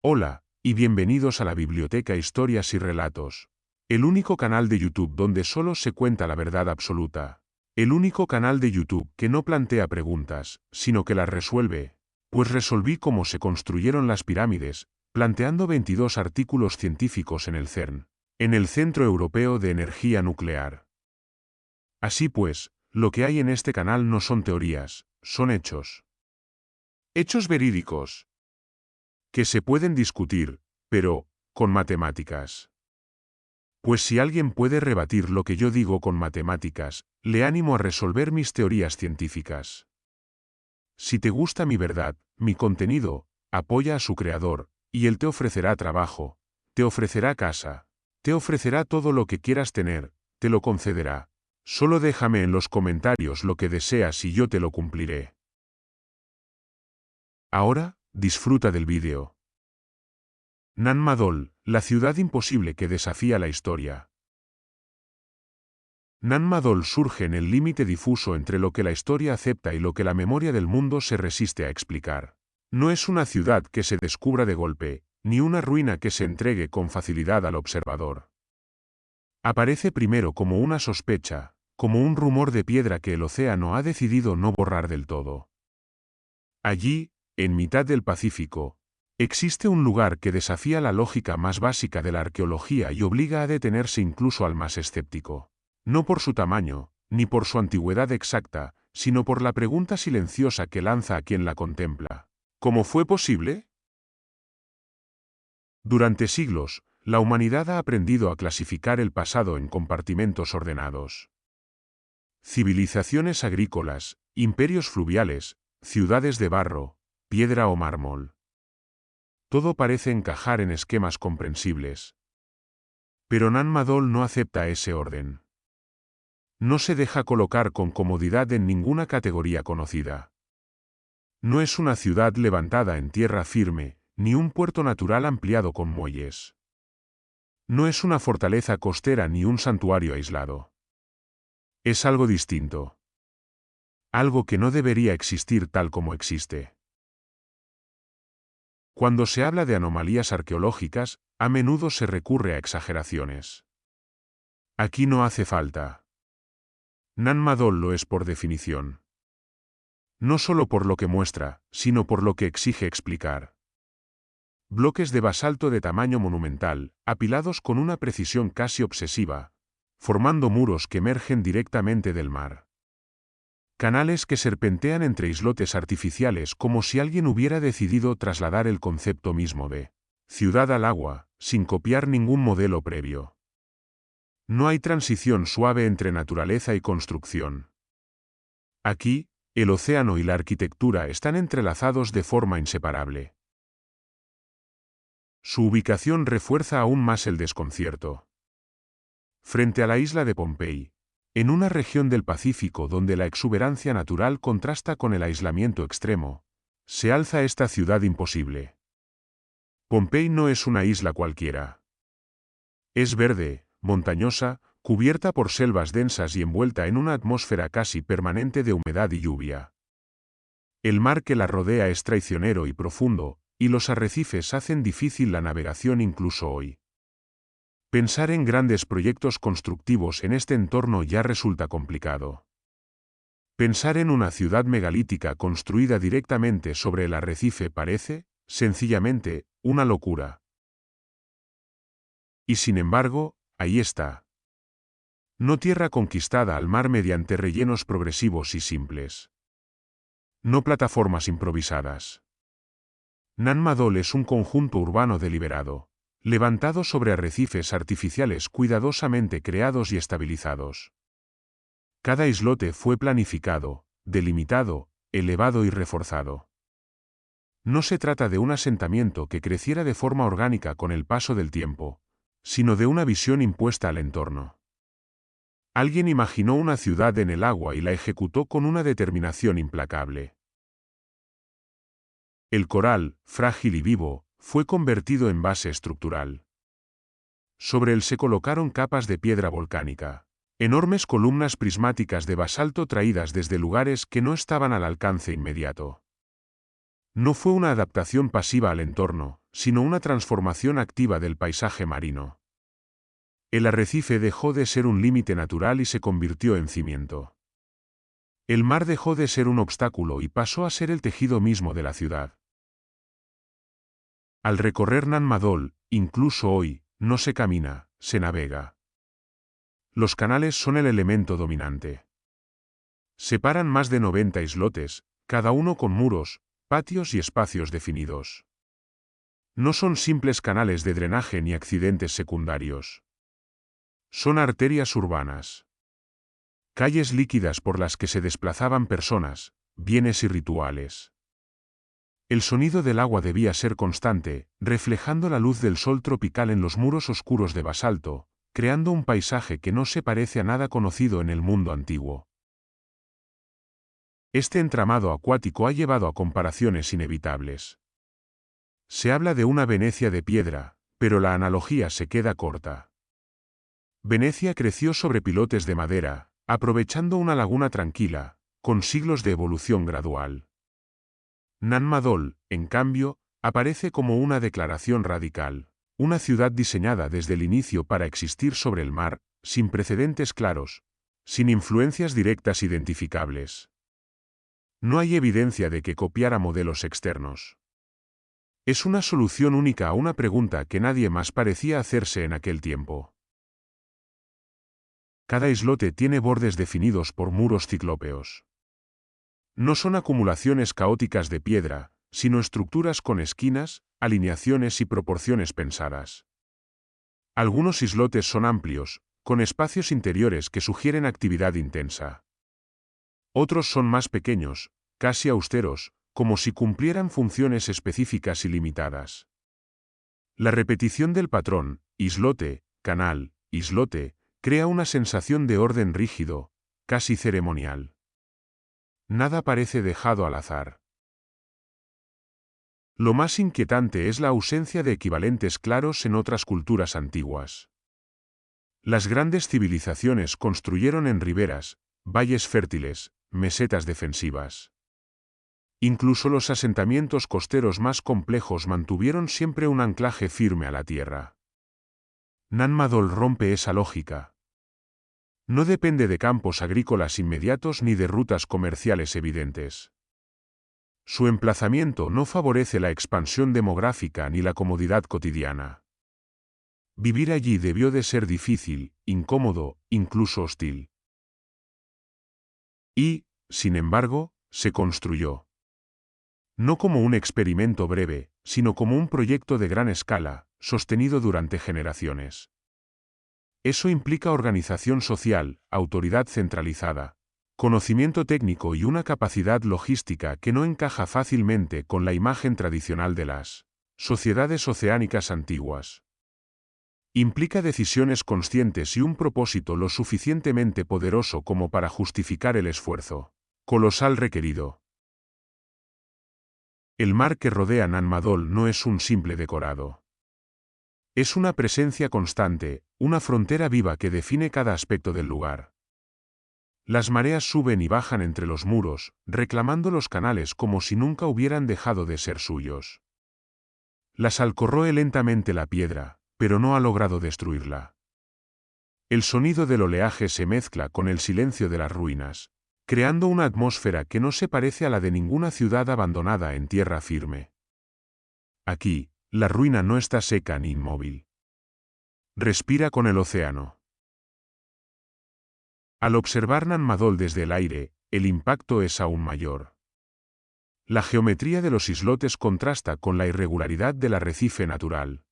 Hola, y bienvenidos a la Biblioteca Historias y Relatos. El único canal de YouTube donde solo se cuenta la verdad absoluta. El único canal de YouTube que no plantea preguntas, sino que las resuelve. Pues resolví cómo se construyeron las pirámides, planteando 22 artículos científicos en el CERN, en el Centro Europeo de Energía Nuclear. Así pues, lo que hay en este canal no son teorías, son hechos. Hechos verídicos. Que se pueden discutir, pero, con matemáticas. Pues si alguien puede rebatir lo que yo digo con matemáticas, le animo a resolver mis teorías científicas. Si te gusta mi verdad, mi contenido, apoya a su creador, y él te ofrecerá trabajo, te ofrecerá casa, te ofrecerá todo lo que quieras tener, te lo concederá. Solo déjame en los comentarios lo que deseas y yo te lo cumpliré. Ahora, disfruta del vídeo. Nan Madol, la ciudad imposible que desafía la historia. Nan Madol surge en el límite difuso entre lo que la historia acepta y lo que la memoria del mundo se resiste a explicar. No es una ciudad que se descubra de golpe, ni una ruina que se entregue con facilidad al observador. Aparece primero como una sospecha, como un rumor de piedra que el océano ha decidido no borrar del todo. Allí, en mitad del Pacífico, existe un lugar que desafía la lógica más básica de la arqueología y obliga a detenerse incluso al más escéptico. No por su tamaño, ni por su antigüedad exacta, sino por la pregunta silenciosa que lanza a quien la contempla. ¿Cómo fue posible? Durante siglos, la humanidad ha aprendido a clasificar el pasado en compartimentos ordenados. Civilizaciones agrícolas, imperios fluviales, ciudades de barro, piedra o mármol. Todo parece encajar en esquemas comprensibles. Pero Nan Madol no acepta ese orden. No se deja colocar con comodidad en ninguna categoría conocida. No es una ciudad levantada en tierra firme, ni un puerto natural ampliado con muelles. No es una fortaleza costera ni un santuario aislado. Es algo distinto. Algo que no debería existir tal como existe. Cuando se habla de anomalías arqueológicas, a menudo se recurre a exageraciones. Aquí no hace falta. Nan Madol lo es por definición. No solo por lo que muestra, sino por lo que exige explicar. Bloques de basalto de tamaño monumental, apilados con una precisión casi obsesiva, formando muros que emergen directamente del mar. Canales que serpentean entre islotes artificiales como si alguien hubiera decidido trasladar el concepto mismo de ciudad al agua, sin copiar ningún modelo previo. No hay transición suave entre naturaleza y construcción. Aquí, el océano y la arquitectura están entrelazados de forma inseparable. Su ubicación refuerza aún más el desconcierto. Frente a la isla de Pompey, en una región del Pacífico donde la exuberancia natural contrasta con el aislamiento extremo, se alza esta ciudad imposible. Pompey no es una isla cualquiera. Es verde, montañosa, cubierta por selvas densas y envuelta en una atmósfera casi permanente de humedad y lluvia. El mar que la rodea es traicionero y profundo, y los arrecifes hacen difícil la navegación incluso hoy. Pensar en grandes proyectos constructivos en este entorno ya resulta complicado. Pensar en una ciudad megalítica construida directamente sobre el arrecife parece, sencillamente, una locura. Y sin embargo, ahí está. No tierra conquistada al mar mediante rellenos progresivos y simples. No plataformas improvisadas. Nan Madol es un conjunto urbano deliberado, levantado sobre arrecifes artificiales cuidadosamente creados y estabilizados. Cada islote fue planificado, delimitado, elevado y reforzado. No se trata de un asentamiento que creciera de forma orgánica con el paso del tiempo, sino de una visión impuesta al entorno. Alguien imaginó una ciudad en el agua y la ejecutó con una determinación implacable. El coral, frágil y vivo, fue convertido en base estructural. Sobre él se colocaron capas de piedra volcánica, enormes columnas prismáticas de basalto traídas desde lugares que no estaban al alcance inmediato. No fue una adaptación pasiva al entorno, sino una transformación activa del paisaje marino. El arrecife dejó de ser un límite natural y se convirtió en cimiento. El mar dejó de ser un obstáculo y pasó a ser el tejido mismo de la ciudad. Al recorrer Nan Madol, incluso hoy, no se camina, se navega. Los canales son el elemento dominante. Separan más de 90 islotes, cada uno con muros, patios y espacios definidos. No son simples canales de drenaje ni accidentes secundarios. Son arterias urbanas. Calles líquidas por las que se desplazaban personas, bienes y rituales. El sonido del agua debía ser constante, reflejando la luz del sol tropical en los muros oscuros de basalto, creando un paisaje que no se parece a nada conocido en el mundo antiguo. Este entramado acuático ha llevado a comparaciones inevitables. Se habla de una Venecia de piedra, pero la analogía se queda corta. Venecia creció sobre pilotes de madera, aprovechando una laguna tranquila, con siglos de evolución gradual. Nan Madol, en cambio, aparece como una declaración radical, una ciudad diseñada desde el inicio para existir sobre el mar, sin precedentes claros, sin influencias directas identificables. No hay evidencia de que copiara modelos externos. Es una solución única a una pregunta que nadie más parecía hacerse en aquel tiempo. Cada islote tiene bordes definidos por muros ciclópeos. No son acumulaciones caóticas de piedra, sino estructuras con esquinas, alineaciones y proporciones pensadas. Algunos islotes son amplios, con espacios interiores que sugieren actividad intensa. Otros son más pequeños, casi austeros, como si cumplieran funciones específicas y limitadas. La repetición del patrón, islote, canal, islote, crea una sensación de orden rígido, casi ceremonial. Nada parece dejado al azar. Lo más inquietante es la ausencia de equivalentes claros en otras culturas antiguas. Las grandes civilizaciones construyeron en riberas, valles fértiles, mesetas defensivas. Incluso los asentamientos costeros más complejos mantuvieron siempre un anclaje firme a la tierra. Nan Madol rompe esa lógica. No depende de campos agrícolas inmediatos ni de rutas comerciales evidentes. Su emplazamiento no favorece la expansión demográfica ni la comodidad cotidiana. Vivir allí debió de ser difícil, incómodo, incluso hostil. Y, sin embargo, se construyó. No como un experimento breve, sino como un proyecto de gran escala, sostenido durante generaciones. Eso implica organización social, autoridad centralizada, conocimiento técnico y una capacidad logística que no encaja fácilmente con la imagen tradicional de las sociedades oceánicas antiguas. Implica decisiones conscientes y un propósito lo suficientemente poderoso como para justificar el esfuerzo colosal requerido. El mar que rodea Nan Madol no es un simple decorado. Es una presencia constante, una frontera viva que define cada aspecto del lugar. Las mareas suben y bajan entre los muros, reclamando los canales como si nunca hubieran dejado de ser suyos. La sal corroe lentamente la piedra, pero no ha logrado destruirla. El sonido del oleaje se mezcla con el silencio de las ruinas, creando una atmósfera que no se parece a la de ninguna ciudad abandonada en tierra firme. Aquí, la ruina no está seca ni inmóvil. Respira con el océano. Al observar Nan Madol desde el aire, el impacto es aún mayor. La geometría de los islotes contrasta con la irregularidad del arrecife natural.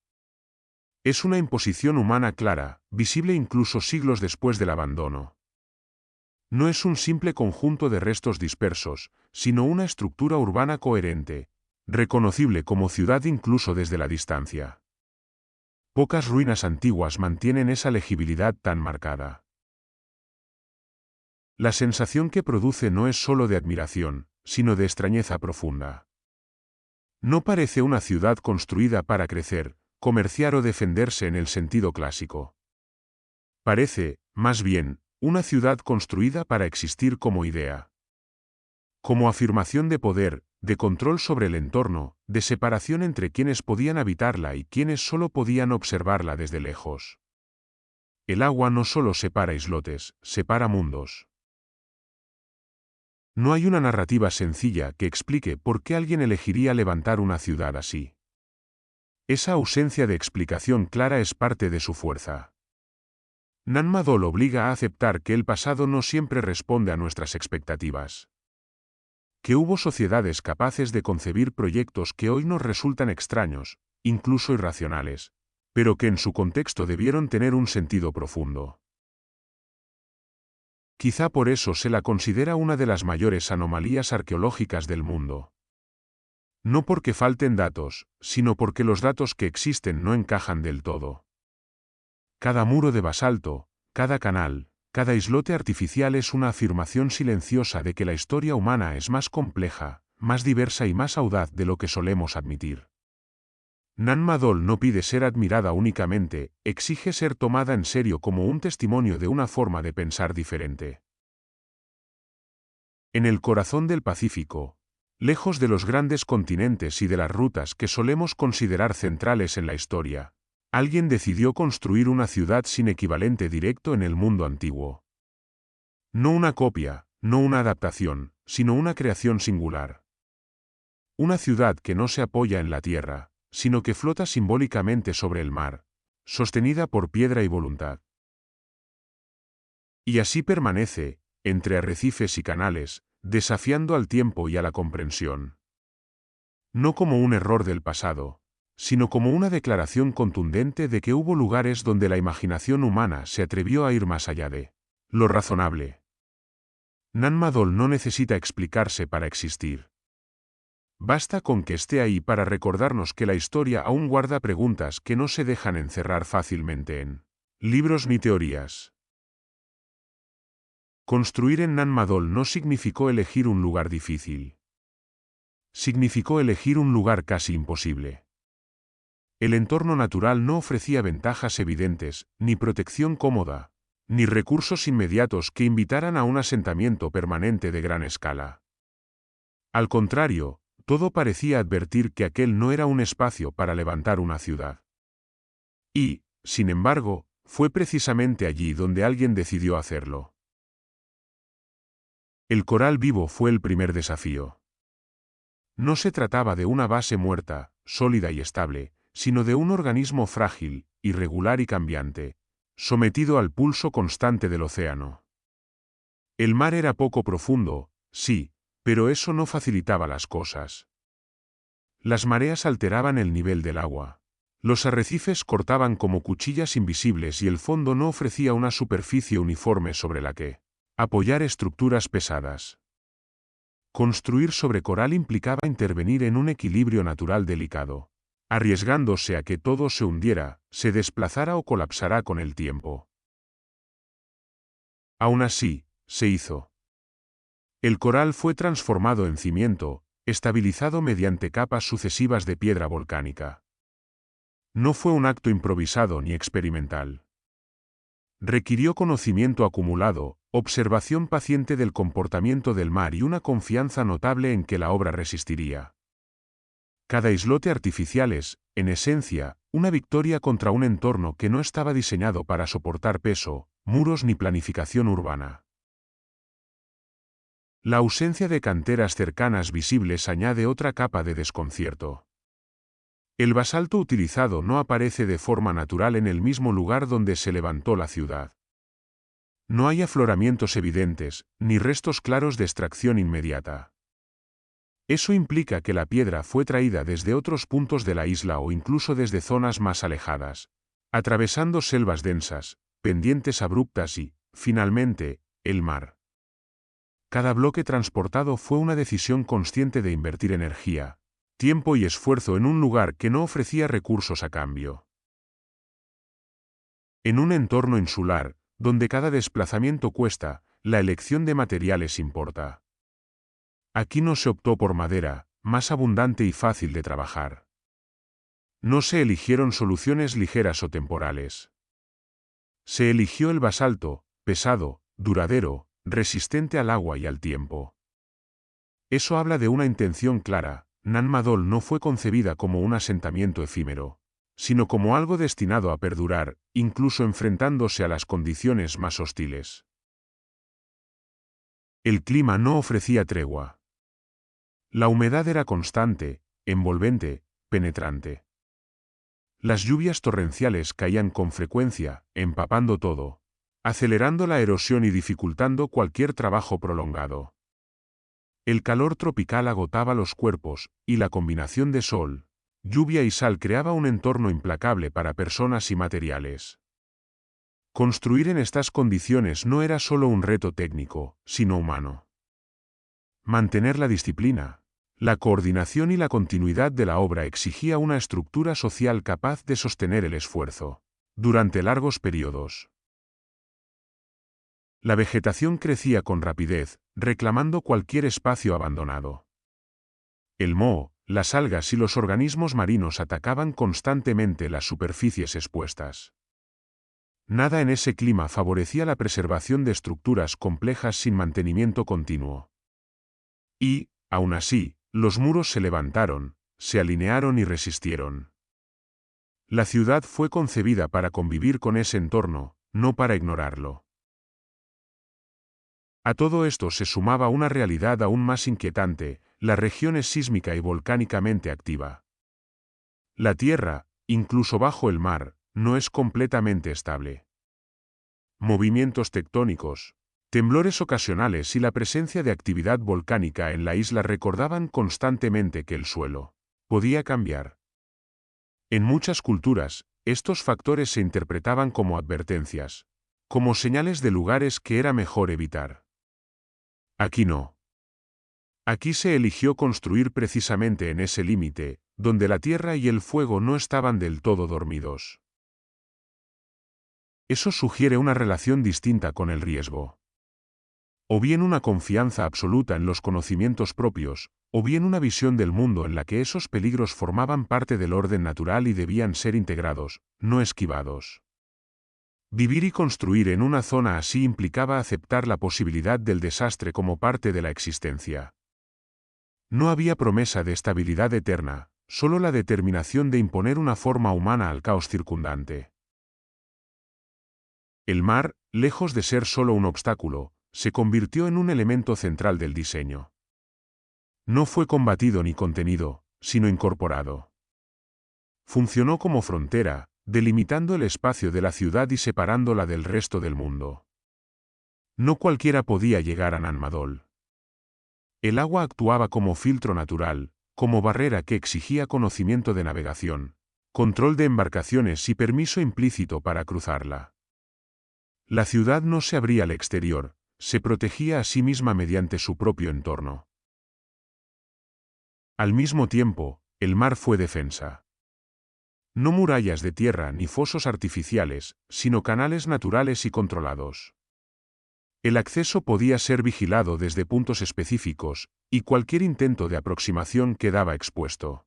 Es una imposición humana clara, visible incluso siglos después del abandono. No es un simple conjunto de restos dispersos, sino una estructura urbana coherente, reconocible como ciudad incluso desde la distancia. Pocas ruinas antiguas mantienen esa legibilidad tan marcada. La sensación que produce no es solo de admiración, sino de extrañeza profunda. No parece una ciudad construida para crecer, comerciar o defenderse en el sentido clásico. Parece, más bien, una ciudad construida para existir como idea. Como afirmación de poder, de control sobre el entorno, de separación entre quienes podían habitarla y quienes solo podían observarla desde lejos. El agua no solo separa islotes, separa mundos. No hay una narrativa sencilla que explique por qué alguien elegiría levantar una ciudad así. Esa ausencia de explicación clara es parte de su fuerza. Nan Madol obliga a aceptar que el pasado no siempre responde a nuestras expectativas. Que hubo sociedades capaces de concebir proyectos que hoy nos resultan extraños, incluso irracionales, pero que en su contexto debieron tener un sentido profundo. Quizá por eso se la considera una de las mayores anomalías arqueológicas del mundo. No porque falten datos, sino porque los datos que existen no encajan del todo. Cada muro de basalto, cada canal, cada islote artificial es una afirmación silenciosa de que la historia humana es más compleja, más diversa y más audaz de lo que solemos admitir. Nan Madol no pide ser admirada únicamente, exige ser tomada en serio como un testimonio de una forma de pensar diferente. En el corazón del Pacífico, lejos de los grandes continentes y de las rutas que solemos considerar centrales en la historia, alguien decidió construir una ciudad sin equivalente directo en el mundo antiguo. No una copia, no una adaptación, sino una creación singular. Una ciudad que no se apoya en la tierra, sino que flota simbólicamente sobre el mar, sostenida por piedra y voluntad. Y así permanece, entre arrecifes y canales, desafiando al tiempo y a la comprensión. No como un error del pasado, sino como una declaración contundente de que hubo lugares donde la imaginación humana se atrevió a ir más allá de lo razonable. Nan Madol no necesita explicarse para existir. Basta con que esté ahí para recordarnos que la historia aún guarda preguntas que no se dejan encerrar fácilmente en libros ni teorías. Construir en Nan Madol no significó elegir un lugar difícil. Significó elegir un lugar casi imposible. El entorno natural no ofrecía ventajas evidentes, ni protección cómoda, ni recursos inmediatos que invitaran a un asentamiento permanente de gran escala. Al contrario, todo parecía advertir que aquel no era un espacio para levantar una ciudad. Y, sin embargo, fue precisamente allí donde alguien decidió hacerlo. El coral vivo fue el primer desafío. No se trataba de una base muerta, sólida y estable, sino de un organismo frágil, irregular y cambiante, sometido al pulso constante del océano. El mar era poco profundo, sí, pero eso no facilitaba las cosas. Las mareas alteraban el nivel del agua. Los arrecifes cortaban como cuchillas invisibles y el fondo no ofrecía una superficie uniforme sobre la que apoyar estructuras pesadas. Construir sobre coral implicaba intervenir en un equilibrio natural delicado, arriesgándose a que todo se hundiera, se desplazara o colapsara con el tiempo. Aún así, se hizo. El coral fue transformado en cimiento, estabilizado mediante capas sucesivas de piedra volcánica. No fue un acto improvisado ni experimental. Requirió conocimiento acumulado, observación paciente del comportamiento del mar y una confianza notable en que la obra resistiría. Cada islote artificial es, en esencia, una victoria contra un entorno que no estaba diseñado para soportar peso, muros ni planificación urbana. La ausencia de canteras cercanas visibles añade otra capa de desconcierto. El basalto utilizado no aparece de forma natural en el mismo lugar donde se levantó la ciudad. No hay afloramientos evidentes, ni restos claros de extracción inmediata. Eso implica que la piedra fue traída desde otros puntos de la isla o incluso desde zonas más alejadas, atravesando selvas densas, pendientes abruptas y, finalmente, el mar. Cada bloque transportado fue una decisión consciente de invertir energía, tiempo y esfuerzo en un lugar que no ofrecía recursos a cambio. En un entorno insular, donde cada desplazamiento cuesta, la elección de materiales importa. Aquí no se optó por madera, más abundante y fácil de trabajar. No se eligieron soluciones ligeras o temporales. Se eligió el basalto, pesado, duradero, resistente al agua y al tiempo. Eso habla de una intención clara. Nan Madol no fue concebida como un asentamiento efímero, sino como algo destinado a perdurar, incluso enfrentándose a las condiciones más hostiles. El clima no ofrecía tregua. La humedad era constante, envolvente, penetrante. Las lluvias torrenciales caían con frecuencia, empapando todo, acelerando la erosión y dificultando cualquier trabajo prolongado. El calor tropical agotaba los cuerpos, y la combinación de sol, lluvia y sal creaba un entorno implacable para personas y materiales. Construir en estas condiciones no era solo un reto técnico, sino humano. Mantener la disciplina, la coordinación y la continuidad de la obra exigía una estructura social capaz de sostener el esfuerzo durante largos periodos. La vegetación crecía con rapidez, reclamando cualquier espacio abandonado. El moho, las algas y los organismos marinos atacaban constantemente las superficies expuestas. Nada en ese clima favorecía la preservación de estructuras complejas sin mantenimiento continuo. Y, aún así, los muros se levantaron, se alinearon y resistieron. La ciudad fue concebida para convivir con ese entorno, no para ignorarlo. A todo esto se sumaba una realidad aún más inquietante: la región es sísmica y volcánicamente activa. La Tierra, incluso bajo el mar, no es completamente estable. Movimientos tectónicos, temblores ocasionales y la presencia de actividad volcánica en la isla recordaban constantemente que el suelo podía cambiar. En muchas culturas, estos factores se interpretaban como advertencias, como señales de lugares que era mejor evitar. Aquí no. Aquí se eligió construir precisamente en ese límite, donde la tierra y el fuego no estaban del todo dormidos. Eso sugiere una relación distinta con el riesgo. O bien una confianza absoluta en los conocimientos propios, o bien una visión del mundo en la que esos peligros formaban parte del orden natural y debían ser integrados, no esquivados. Vivir y construir en una zona así implicaba aceptar la posibilidad del desastre como parte de la existencia. No había promesa de estabilidad eterna, solo la determinación de imponer una forma humana al caos circundante. El mar, lejos de ser solo un obstáculo, se convirtió en un elemento central del diseño. No fue combatido ni contenido, sino incorporado. Funcionó como frontera, delimitando el espacio de la ciudad y separándola del resto del mundo. No cualquiera podía llegar a Nan Madol. El agua actuaba como filtro natural, como barrera que exigía conocimiento de navegación, control de embarcaciones y permiso implícito para cruzarla. La ciudad no se abría al exterior, se protegía a sí misma mediante su propio entorno. Al mismo tiempo, el mar fue defensa. No murallas de tierra ni fosos artificiales, sino canales naturales y controlados. El acceso podía ser vigilado desde puntos específicos, y cualquier intento de aproximación quedaba expuesto.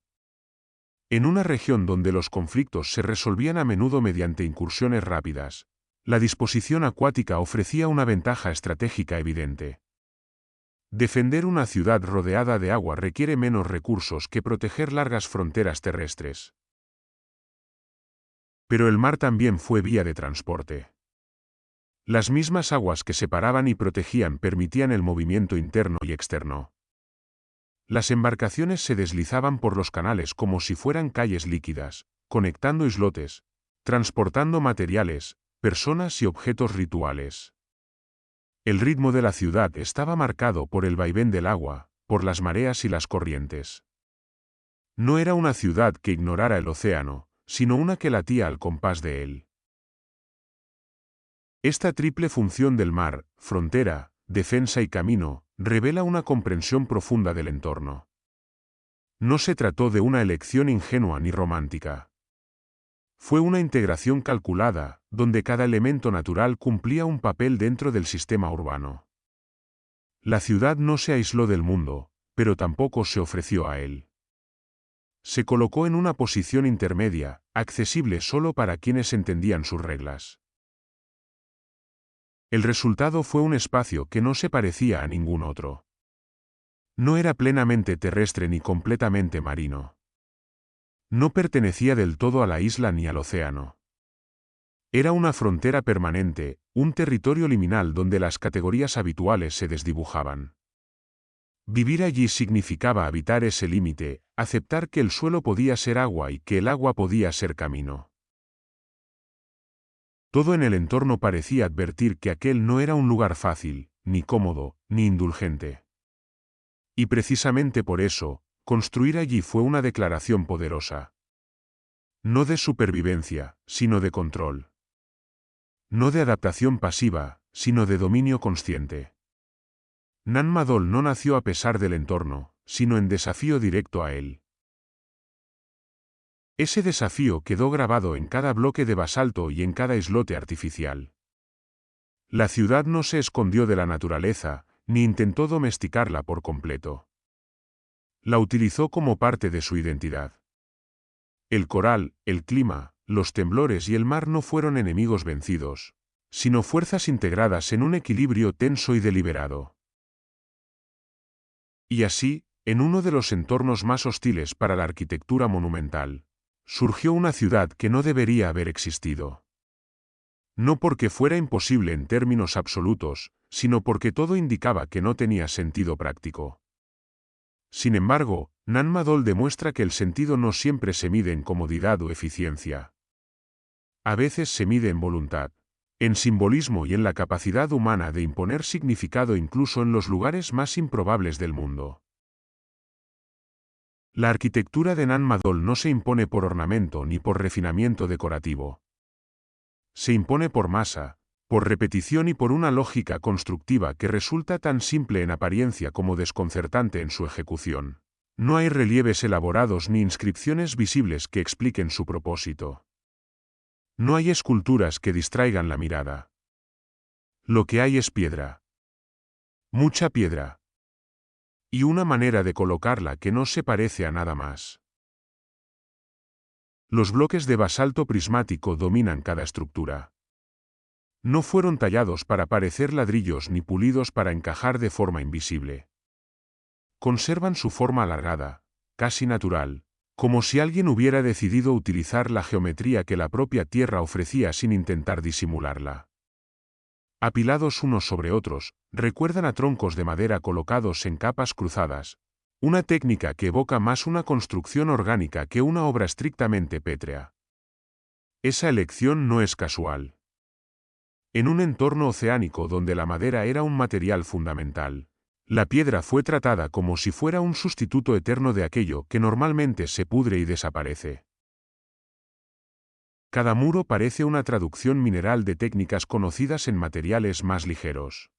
En una región donde los conflictos se resolvían a menudo mediante incursiones rápidas, la disposición acuática ofrecía una ventaja estratégica evidente. Defender una ciudad rodeada de agua requiere menos recursos que proteger largas fronteras terrestres. Pero el mar también fue vía de transporte. Las mismas aguas que separaban y protegían permitían el movimiento interno y externo. Las embarcaciones se deslizaban por los canales como si fueran calles líquidas, conectando islotes, transportando materiales, personas y objetos rituales. El ritmo de la ciudad estaba marcado por el vaivén del agua, por las mareas y las corrientes. No era una ciudad que ignorara el océano, sino una que latía al compás de él. Esta triple función del mar, frontera, defensa y camino, revela una comprensión profunda del entorno. No se trató de una elección ingenua ni romántica. Fue una integración calculada, donde cada elemento natural cumplía un papel dentro del sistema urbano. La ciudad no se aisló del mundo, pero tampoco se ofreció a él. Se colocó en una posición intermedia, accesible solo para quienes entendían sus reglas. El resultado fue un espacio que no se parecía a ningún otro. No era plenamente terrestre ni completamente marino. No pertenecía del todo a la isla ni al océano. Era una frontera permanente, un territorio liminal donde las categorías habituales se desdibujaban. Vivir allí significaba habitar ese límite, aceptar que el suelo podía ser agua y que el agua podía ser camino. Todo en el entorno parecía advertir que aquel no era un lugar fácil, ni cómodo, ni indulgente. Y precisamente por eso, construir allí fue una declaración poderosa. No de supervivencia, sino de control. No de adaptación pasiva, sino de dominio consciente. Nan Madol no nació a pesar del entorno, sino en desafío directo a él. Ese desafío quedó grabado en cada bloque de basalto y en cada islote artificial. La ciudad no se escondió de la naturaleza, ni intentó domesticarla por completo. La utilizó como parte de su identidad. El coral, el clima, los temblores y el mar no fueron enemigos vencidos, sino fuerzas integradas en un equilibrio tenso y deliberado. Y así, en uno de los entornos más hostiles para la arquitectura monumental, surgió una ciudad que no debería haber existido. No porque fuera imposible en términos absolutos, sino porque todo indicaba que no tenía sentido práctico. Sin embargo, Nan Madol demuestra que el sentido no siempre se mide en comodidad o eficiencia. A veces se mide en voluntad, en simbolismo y en la capacidad humana de imponer significado incluso en los lugares más improbables del mundo. La arquitectura de Nan Madol no se impone por ornamento ni por refinamiento decorativo. Se impone por masa, por repetición y por una lógica constructiva que resulta tan simple en apariencia como desconcertante en su ejecución. No hay relieves elaborados ni inscripciones visibles que expliquen su propósito. No hay esculturas que distraigan la mirada. Lo que hay es piedra. Mucha piedra. Y una manera de colocarla que no se parece a nada más. Los bloques de basalto prismático dominan cada estructura. No fueron tallados para parecer ladrillos ni pulidos para encajar de forma invisible. Conservan su forma alargada, casi natural, como si alguien hubiera decidido utilizar la geometría que la propia tierra ofrecía sin intentar disimularla. Apilados unos sobre otros, recuerdan a troncos de madera colocados en capas cruzadas, una técnica que evoca más una construcción orgánica que una obra estrictamente pétrea. Esa elección no es casual. En un entorno oceánico donde la madera era un material fundamental, la piedra fue tratada como si fuera un sustituto eterno de aquello que normalmente se pudre y desaparece. Cada muro parece una traducción mineral de técnicas conocidas en materiales más ligeros.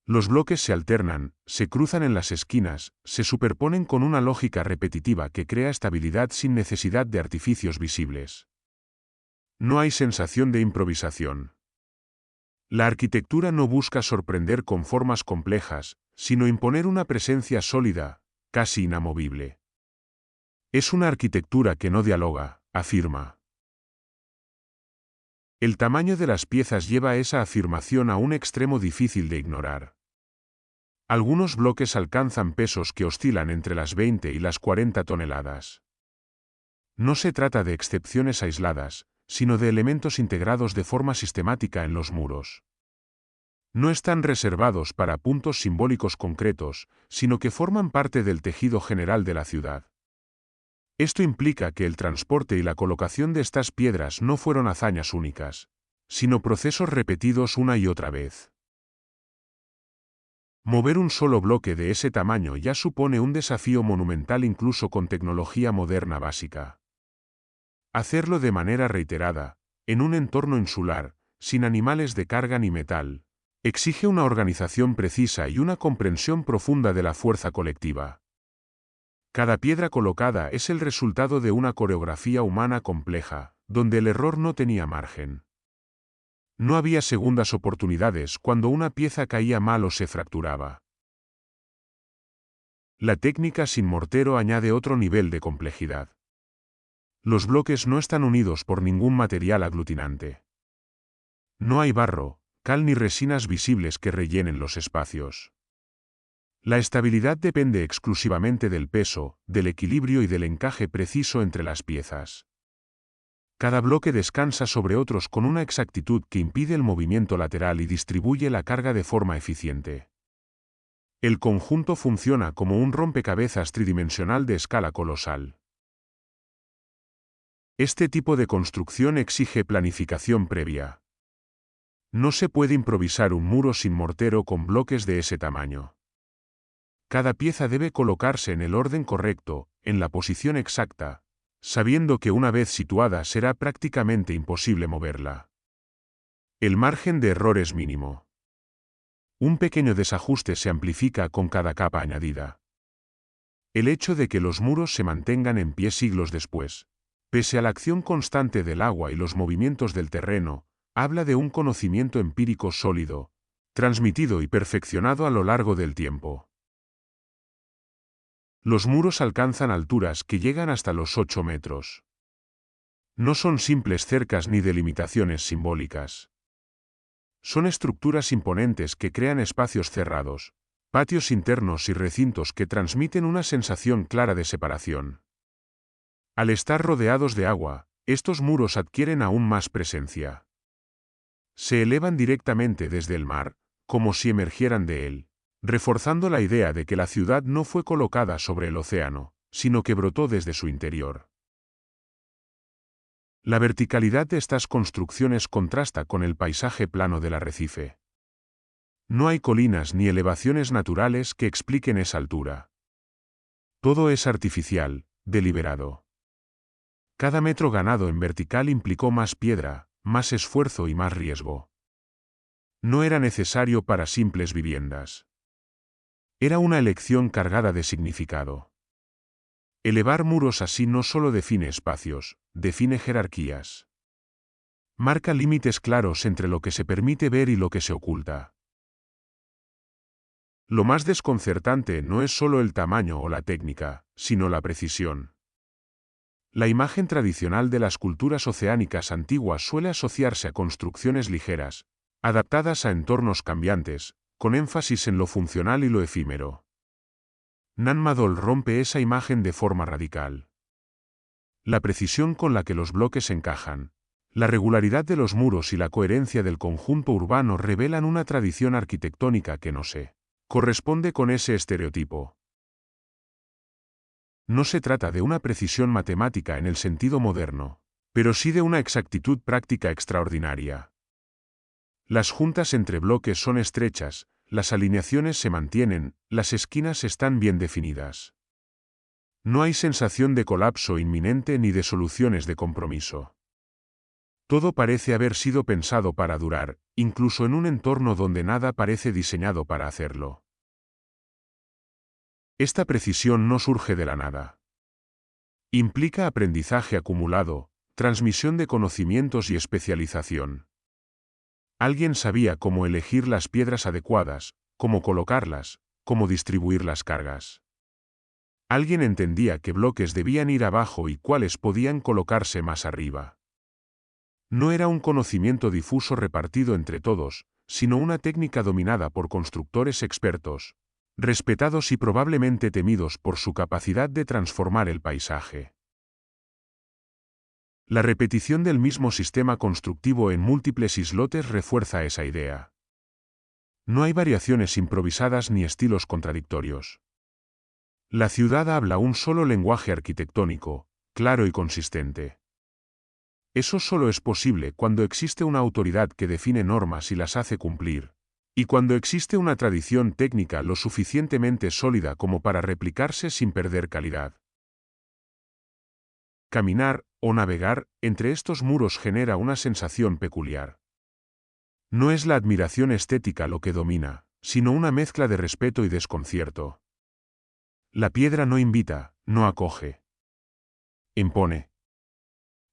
Los bloques se alternan, se cruzan en las esquinas, se superponen con una lógica repetitiva que crea estabilidad sin necesidad de artificios visibles. No hay sensación de improvisación. La arquitectura no busca sorprender con formas complejas, sino imponer una presencia sólida, casi inamovible. Es una arquitectura que no dialoga, afirma. El tamaño de las piezas lleva esa afirmación a un extremo difícil de ignorar. Algunos bloques alcanzan pesos que oscilan entre las 20 y las 40 toneladas. No se trata de excepciones aisladas, sino de elementos integrados de forma sistemática en los muros. No están reservados para puntos simbólicos concretos, sino que forman parte del tejido general de la ciudad. Esto implica que el transporte y la colocación de estas piedras no fueron hazañas únicas, sino procesos repetidos una y otra vez. Mover un solo bloque de ese tamaño ya supone un desafío monumental incluso con tecnología moderna básica. Hacerlo de manera reiterada, en un entorno insular, sin animales de carga ni metal, exige una organización precisa y una comprensión profunda de la fuerza colectiva. Cada piedra colocada es el resultado de una coreografía humana compleja, donde el error no tenía margen. No había segundas oportunidades cuando una pieza caía mal o se fracturaba. La técnica sin mortero añade otro nivel de complejidad. Los bloques no están unidos por ningún material aglutinante. No hay barro, cal ni resinas visibles que rellenen los espacios. La estabilidad depende exclusivamente del peso, del equilibrio y del encaje preciso entre las piezas. Cada bloque descansa sobre otros con una exactitud que impide el movimiento lateral y distribuye la carga de forma eficiente. El conjunto funciona como un rompecabezas tridimensional de escala colosal. Este tipo de construcción exige planificación previa. No se puede improvisar un muro sin mortero con bloques de ese tamaño. Cada pieza debe colocarse en el orden correcto, en la posición exacta, sabiendo que una vez situada será prácticamente imposible moverla. El margen de error es mínimo. Un pequeño desajuste se amplifica con cada capa añadida. El hecho de que los muros se mantengan en pie siglos después, pese a la acción constante del agua y los movimientos del terreno, habla de un conocimiento empírico sólido, transmitido y perfeccionado a lo largo del tiempo. Los muros alcanzan alturas que llegan hasta los 8 metros. No son simples cercas ni delimitaciones simbólicas. Son estructuras imponentes que crean espacios cerrados, patios internos y recintos que transmiten una sensación clara de separación. Al estar rodeados de agua, estos muros adquieren aún más presencia. Se elevan directamente desde el mar, como si emergieran de él, reforzando la idea de que la ciudad no fue colocada sobre el océano, sino que brotó desde su interior. La verticalidad de estas construcciones contrasta con el paisaje plano del arrecife. No hay colinas ni elevaciones naturales que expliquen esa altura. Todo es artificial, deliberado. Cada metro ganado en vertical implicó más piedra, más esfuerzo y más riesgo. No era necesario para simples viviendas. Era una elección cargada de significado. Elevar muros así no solo define espacios, define jerarquías. Marca límites claros entre lo que se permite ver y lo que se oculta. Lo más desconcertante no es solo el tamaño o la técnica, sino la precisión. La imagen tradicional de las culturas oceánicas antiguas suele asociarse a construcciones ligeras, adaptadas a entornos cambiantes, con énfasis en lo funcional y lo efímero. Nan Madol rompe esa imagen de forma radical. La precisión con la que los bloques encajan, la regularidad de los muros y la coherencia del conjunto urbano revelan una tradición arquitectónica que no se corresponde con ese estereotipo. No se trata de una precisión matemática en el sentido moderno, pero sí de una exactitud práctica extraordinaria. Las juntas entre bloques son estrechas, las alineaciones se mantienen, las esquinas están bien definidas. No hay sensación de colapso inminente ni de soluciones de compromiso. Todo parece haber sido pensado para durar, incluso en un entorno donde nada parece diseñado para hacerlo. Esta precisión no surge de la nada. Implica aprendizaje acumulado, transmisión de conocimientos y especialización. Alguien sabía cómo elegir las piedras adecuadas, cómo colocarlas, cómo distribuir las cargas. Alguien entendía qué bloques debían ir abajo y cuáles podían colocarse más arriba. No era un conocimiento difuso repartido entre todos, sino una técnica dominada por constructores expertos, respetados y probablemente temidos por su capacidad de transformar el paisaje. La repetición del mismo sistema constructivo en múltiples islotes refuerza esa idea. No hay variaciones improvisadas ni estilos contradictorios. La ciudad habla un solo lenguaje arquitectónico, claro y consistente. Eso solo es posible cuando existe una autoridad que define normas y las hace cumplir, y cuando existe una tradición técnica lo suficientemente sólida como para replicarse sin perder calidad. Caminar, o navegar, entre estos muros genera una sensación peculiar. No es la admiración estética lo que domina, sino una mezcla de respeto y desconcierto. La piedra no invita, no acoge. Impone.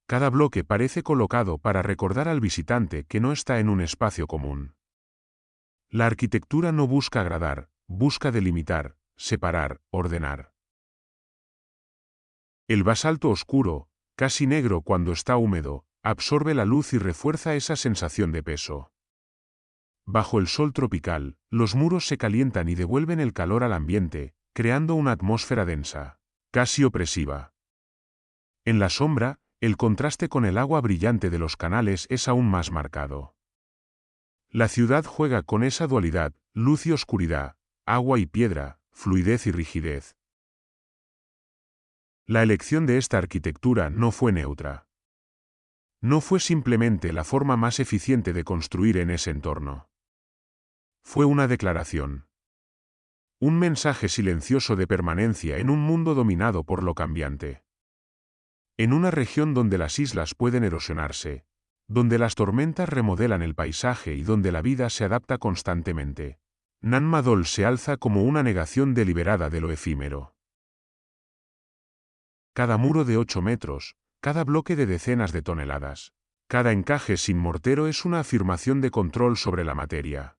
Cada bloque parece colocado para recordar al visitante que no está en un espacio común. La arquitectura no busca agradar, busca delimitar, separar, ordenar. El basalto oscuro, casi negro cuando está húmedo, absorbe la luz y refuerza esa sensación de peso. Bajo el sol tropical, los muros se calientan y devuelven el calor al ambiente, creando una atmósfera densa, casi opresiva. En la sombra, el contraste con el agua brillante de los canales es aún más marcado. La ciudad juega con esa dualidad, luz y oscuridad, agua y piedra, fluidez y rigidez. La elección de esta arquitectura no fue neutra. No fue simplemente la forma más eficiente de construir en ese entorno. Fue una declaración. Un mensaje silencioso de permanencia en un mundo dominado por lo cambiante. En una región donde las islas pueden erosionarse, donde las tormentas remodelan el paisaje y donde la vida se adapta constantemente, Nan Madol se alza como una negación deliberada de lo efímero. Cada muro de 8 metros, cada bloque de decenas de toneladas, cada encaje sin mortero es una afirmación de control sobre la materia.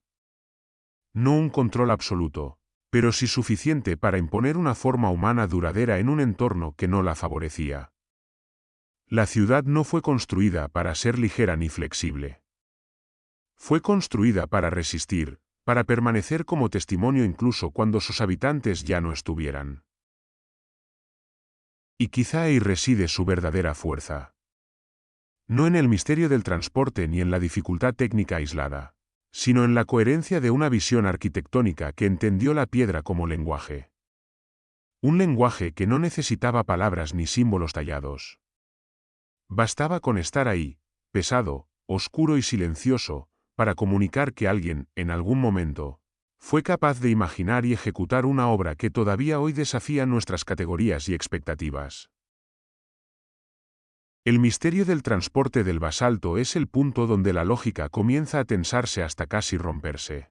No un control absoluto, pero sí suficiente para imponer una forma humana duradera en un entorno que no la favorecía. La ciudad no fue construida para ser ligera ni flexible. Fue construida para resistir, para permanecer como testimonio incluso cuando sus habitantes ya no estuvieran. Y quizá ahí reside su verdadera fuerza. No en el misterio del transporte ni en la dificultad técnica aislada, sino en la coherencia de una visión arquitectónica que entendió la piedra como lenguaje. Un lenguaje que no necesitaba palabras ni símbolos tallados. Bastaba con estar ahí, pesado, oscuro y silencioso, para comunicar que alguien, en algún momento, fue capaz de imaginar y ejecutar una obra que todavía hoy desafía nuestras categorías y expectativas. El misterio del transporte del basalto es el punto donde la lógica comienza a tensarse hasta casi romperse.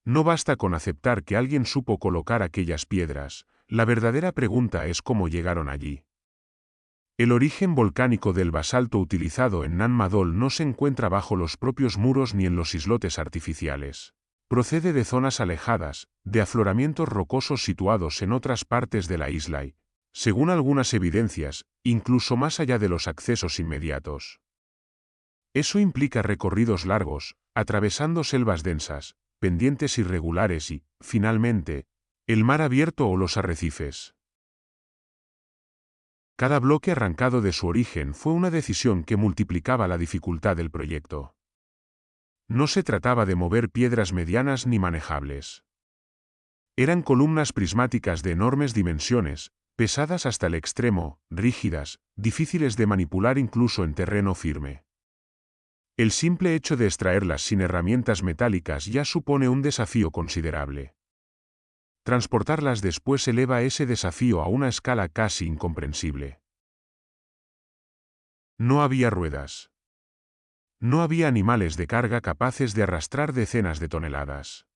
No basta con aceptar que alguien supo colocar aquellas piedras, la verdadera pregunta es cómo llegaron allí. El origen volcánico del basalto utilizado en Nan Madol no se encuentra bajo los propios muros ni en los islotes artificiales. Procede de zonas alejadas, de afloramientos rocosos situados en otras partes de la isla y, según algunas evidencias, incluso más allá de los accesos inmediatos. Eso implica recorridos largos, atravesando selvas densas, pendientes irregulares y, finalmente, el mar abierto o los arrecifes. Cada bloque arrancado de su origen fue una decisión que multiplicaba la dificultad del proyecto. No se trataba de mover piedras medianas ni manejables. Eran columnas prismáticas de enormes dimensiones, pesadas hasta el extremo, rígidas, difíciles de manipular incluso en terreno firme. El simple hecho de extraerlas sin herramientas metálicas ya supone un desafío considerable. Transportarlas después eleva ese desafío a una escala casi incomprensible. No había ruedas. No había animales de carga capaces de arrastrar decenas de toneladas.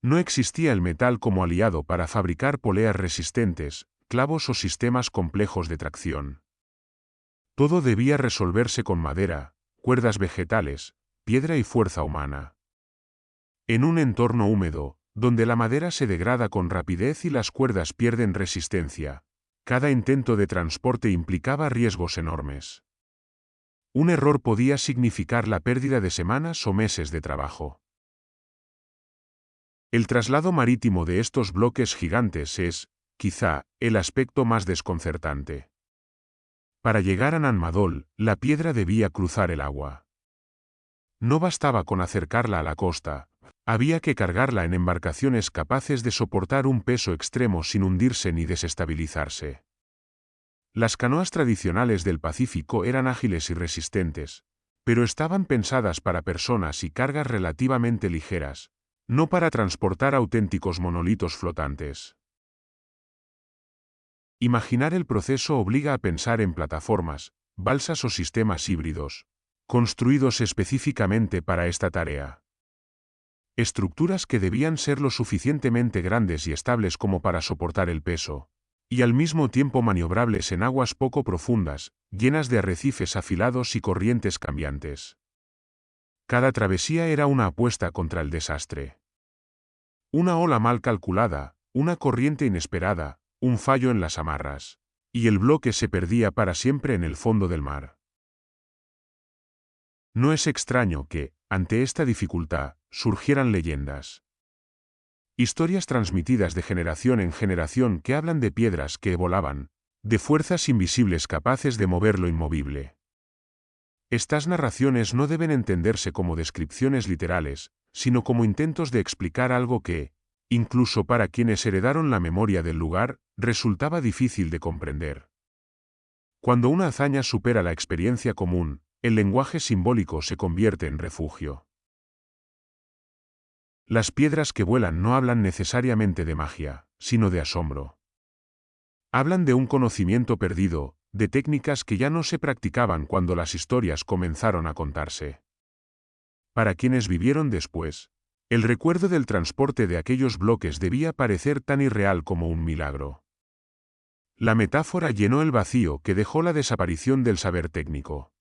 No existía el metal como aliado para fabricar poleas resistentes, clavos o sistemas complejos de tracción. Todo debía resolverse con madera, cuerdas vegetales, piedra y fuerza humana. En un entorno húmedo, donde la madera se degrada con rapidez y las cuerdas pierden resistencia, cada intento de transporte implicaba riesgos enormes. Un error podía significar la pérdida de semanas o meses de trabajo. El traslado marítimo de estos bloques gigantes es, quizá, el aspecto más desconcertante. Para llegar a Nan Madol, la piedra debía cruzar el agua. No bastaba con acercarla a la costa, había que cargarla en embarcaciones capaces de soportar un peso extremo sin hundirse ni desestabilizarse. Las canoas tradicionales del Pacífico eran ágiles y resistentes, pero estaban pensadas para personas y cargas relativamente ligeras, no para transportar auténticos monolitos flotantes. Imaginar el proceso obliga a pensar en plataformas, balsas o sistemas híbridos, construidos específicamente para esta tarea. Estructuras que debían ser lo suficientemente grandes y estables como para soportar el peso, y al mismo tiempo maniobrables en aguas poco profundas, llenas de arrecifes afilados y corrientes cambiantes. Cada travesía era una apuesta contra el desastre. Una ola mal calculada, una corriente inesperada, un fallo en las amarras, y el bloque se perdía para siempre en el fondo del mar. No es extraño que, ante esta dificultad, surgieran leyendas. Historias transmitidas de generación en generación que hablan de piedras que volaban, de fuerzas invisibles capaces de mover lo inmovible. Estas narraciones no deben entenderse como descripciones literales, sino como intentos de explicar algo que, incluso para quienes heredaron la memoria del lugar, resultaba difícil de comprender. Cuando una hazaña supera la experiencia común, el lenguaje simbólico se convierte en refugio. Las piedras que vuelan no hablan necesariamente de magia, sino de asombro. Hablan de un conocimiento perdido, de técnicas que ya no se practicaban cuando las historias comenzaron a contarse. Para quienes vivieron después, el recuerdo del transporte de aquellos bloques debía parecer tan irreal como un milagro. La metáfora llenó el vacío que dejó la desaparición del saber técnico.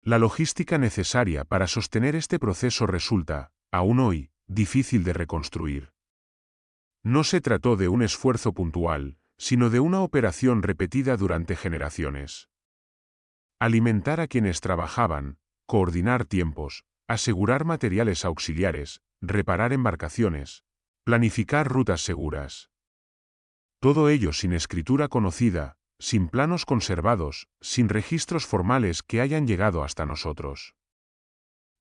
La logística necesaria para sostener este proceso resulta, aún hoy, difícil de reconstruir. No se trató de un esfuerzo puntual, sino de una operación repetida durante generaciones. Alimentar a quienes trabajaban, coordinar tiempos, asegurar materiales auxiliares, reparar embarcaciones, planificar rutas seguras. Todo ello sin escritura conocida, sin planos conservados, sin registros formales que hayan llegado hasta nosotros.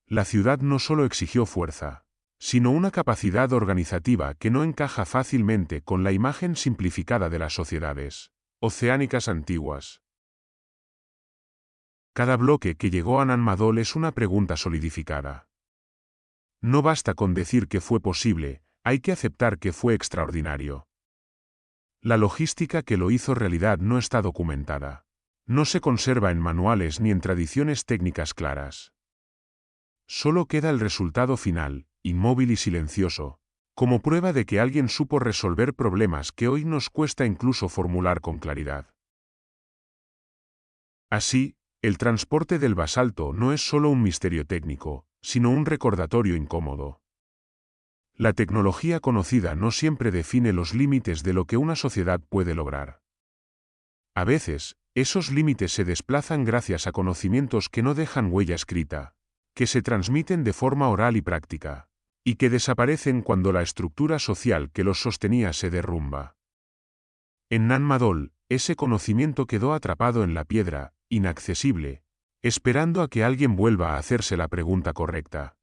La ciudad no solo exigió fuerza, sino una capacidad organizativa que no encaja fácilmente con la imagen simplificada de las sociedades oceánicas antiguas. Cada bloque que llegó a Nan Madol es una pregunta solidificada. No basta con decir que fue posible, hay que aceptar que fue extraordinario. La logística que lo hizo realidad no está documentada. No se conserva en manuales ni en tradiciones técnicas claras. Solo queda el resultado final, inmóvil y silencioso, como prueba de que alguien supo resolver problemas que hoy nos cuesta incluso formular con claridad. Así, el transporte del basalto no es solo un misterio técnico, sino un recordatorio incómodo. La tecnología conocida no siempre define los límites de lo que una sociedad puede lograr. A veces, esos límites se desplazan gracias a conocimientos que no dejan huella escrita, que se transmiten de forma oral y práctica, y que desaparecen cuando la estructura social que los sostenía se derrumba. En Nan Madol, ese conocimiento quedó atrapado en la piedra, inaccesible, esperando a que alguien vuelva a hacerse la pregunta correcta.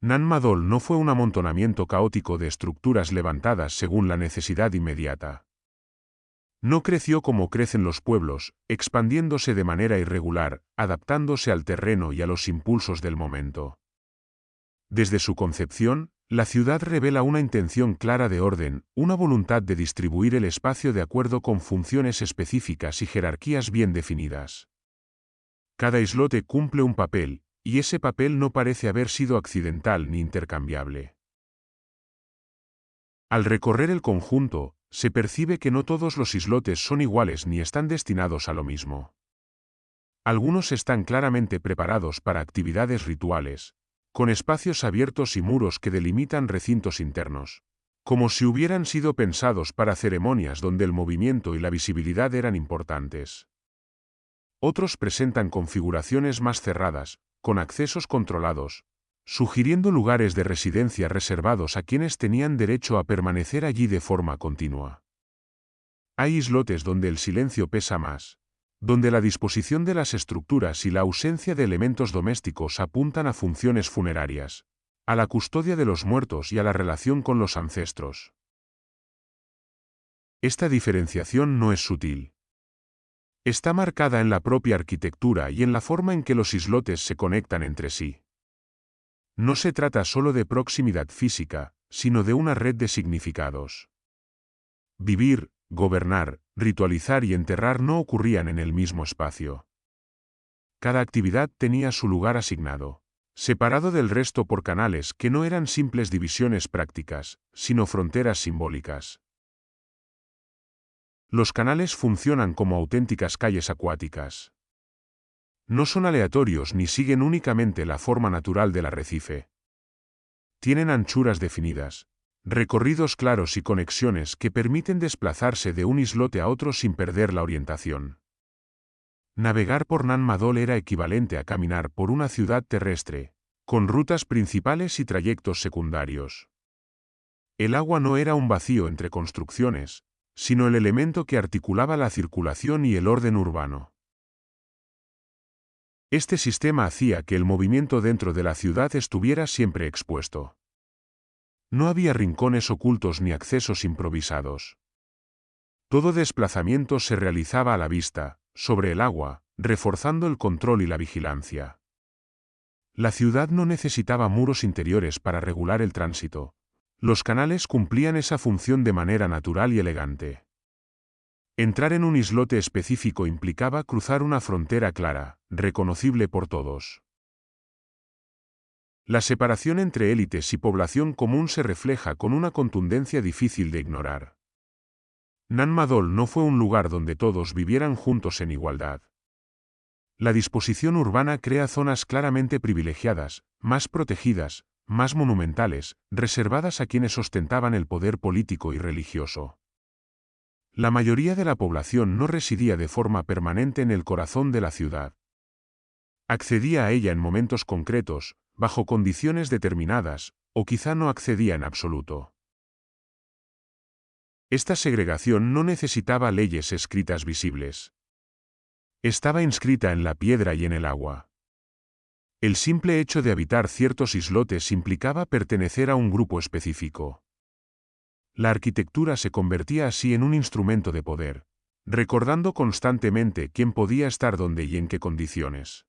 Nan Madol no fue un amontonamiento caótico de estructuras levantadas según la necesidad inmediata. No creció como crecen los pueblos, expandiéndose de manera irregular, adaptándose al terreno y a los impulsos del momento. Desde su concepción, la ciudad revela una intención clara de orden, una voluntad de distribuir el espacio de acuerdo con funciones específicas y jerarquías bien definidas. Cada islote cumple un papel, y ese papel no parece haber sido accidental ni intercambiable. Al recorrer el conjunto, se percibe que no todos los islotes son iguales ni están destinados a lo mismo. Algunos están claramente preparados para actividades rituales, con espacios abiertos y muros que delimitan recintos internos, como si hubieran sido pensados para ceremonias donde el movimiento y la visibilidad eran importantes. Otros presentan configuraciones más cerradas, con accesos controlados, sugiriendo lugares de residencia reservados a quienes tenían derecho a permanecer allí de forma continua. Hay islotes donde el silencio pesa más, donde la disposición de las estructuras y la ausencia de elementos domésticos apuntan a funciones funerarias, a la custodia de los muertos y a la relación con los ancestros. Esta diferenciación no es sutil. Está marcada en la propia arquitectura y en la forma en que los islotes se conectan entre sí. No se trata solo de proximidad física, sino de una red de significados. Vivir, gobernar, ritualizar y enterrar no ocurrían en el mismo espacio. Cada actividad tenía su lugar asignado, separado del resto por canales que no eran simples divisiones prácticas, sino fronteras simbólicas. Los canales funcionan como auténticas calles acuáticas. No son aleatorios ni siguen únicamente la forma natural del arrecife. Tienen anchuras definidas, recorridos claros y conexiones que permiten desplazarse de un islote a otro sin perder la orientación. Navegar por Nan Madol era equivalente a caminar por una ciudad terrestre, con rutas principales y trayectos secundarios. El agua no era un vacío entre construcciones, sino el elemento que articulaba la circulación y el orden urbano. Este sistema hacía que el movimiento dentro de la ciudad estuviera siempre expuesto. No había rincones ocultos ni accesos improvisados. Todo desplazamiento se realizaba a la vista, sobre el agua, reforzando el control y la vigilancia. La ciudad no necesitaba muros interiores para regular el tránsito. Los canales cumplían esa función de manera natural y elegante. Entrar en un islote específico implicaba cruzar una frontera clara, reconocible por todos. La separación entre élites y población común se refleja con una contundencia difícil de ignorar. Nan Madol no fue un lugar donde todos vivieran juntos en igualdad. La disposición urbana crea zonas claramente privilegiadas, más protegidas, más monumentales, reservadas a quienes ostentaban el poder político y religioso. La mayoría de la población no residía de forma permanente en el corazón de la ciudad. Accedía a ella en momentos concretos, bajo condiciones determinadas, o quizá no accedía en absoluto. Esta segregación no necesitaba leyes escritas visibles. Estaba inscrita en la piedra y en el agua. El simple hecho de habitar ciertos islotes implicaba pertenecer a un grupo específico. La arquitectura se convertía así en un instrumento de poder, recordando constantemente quién podía estar dónde y en qué condiciones.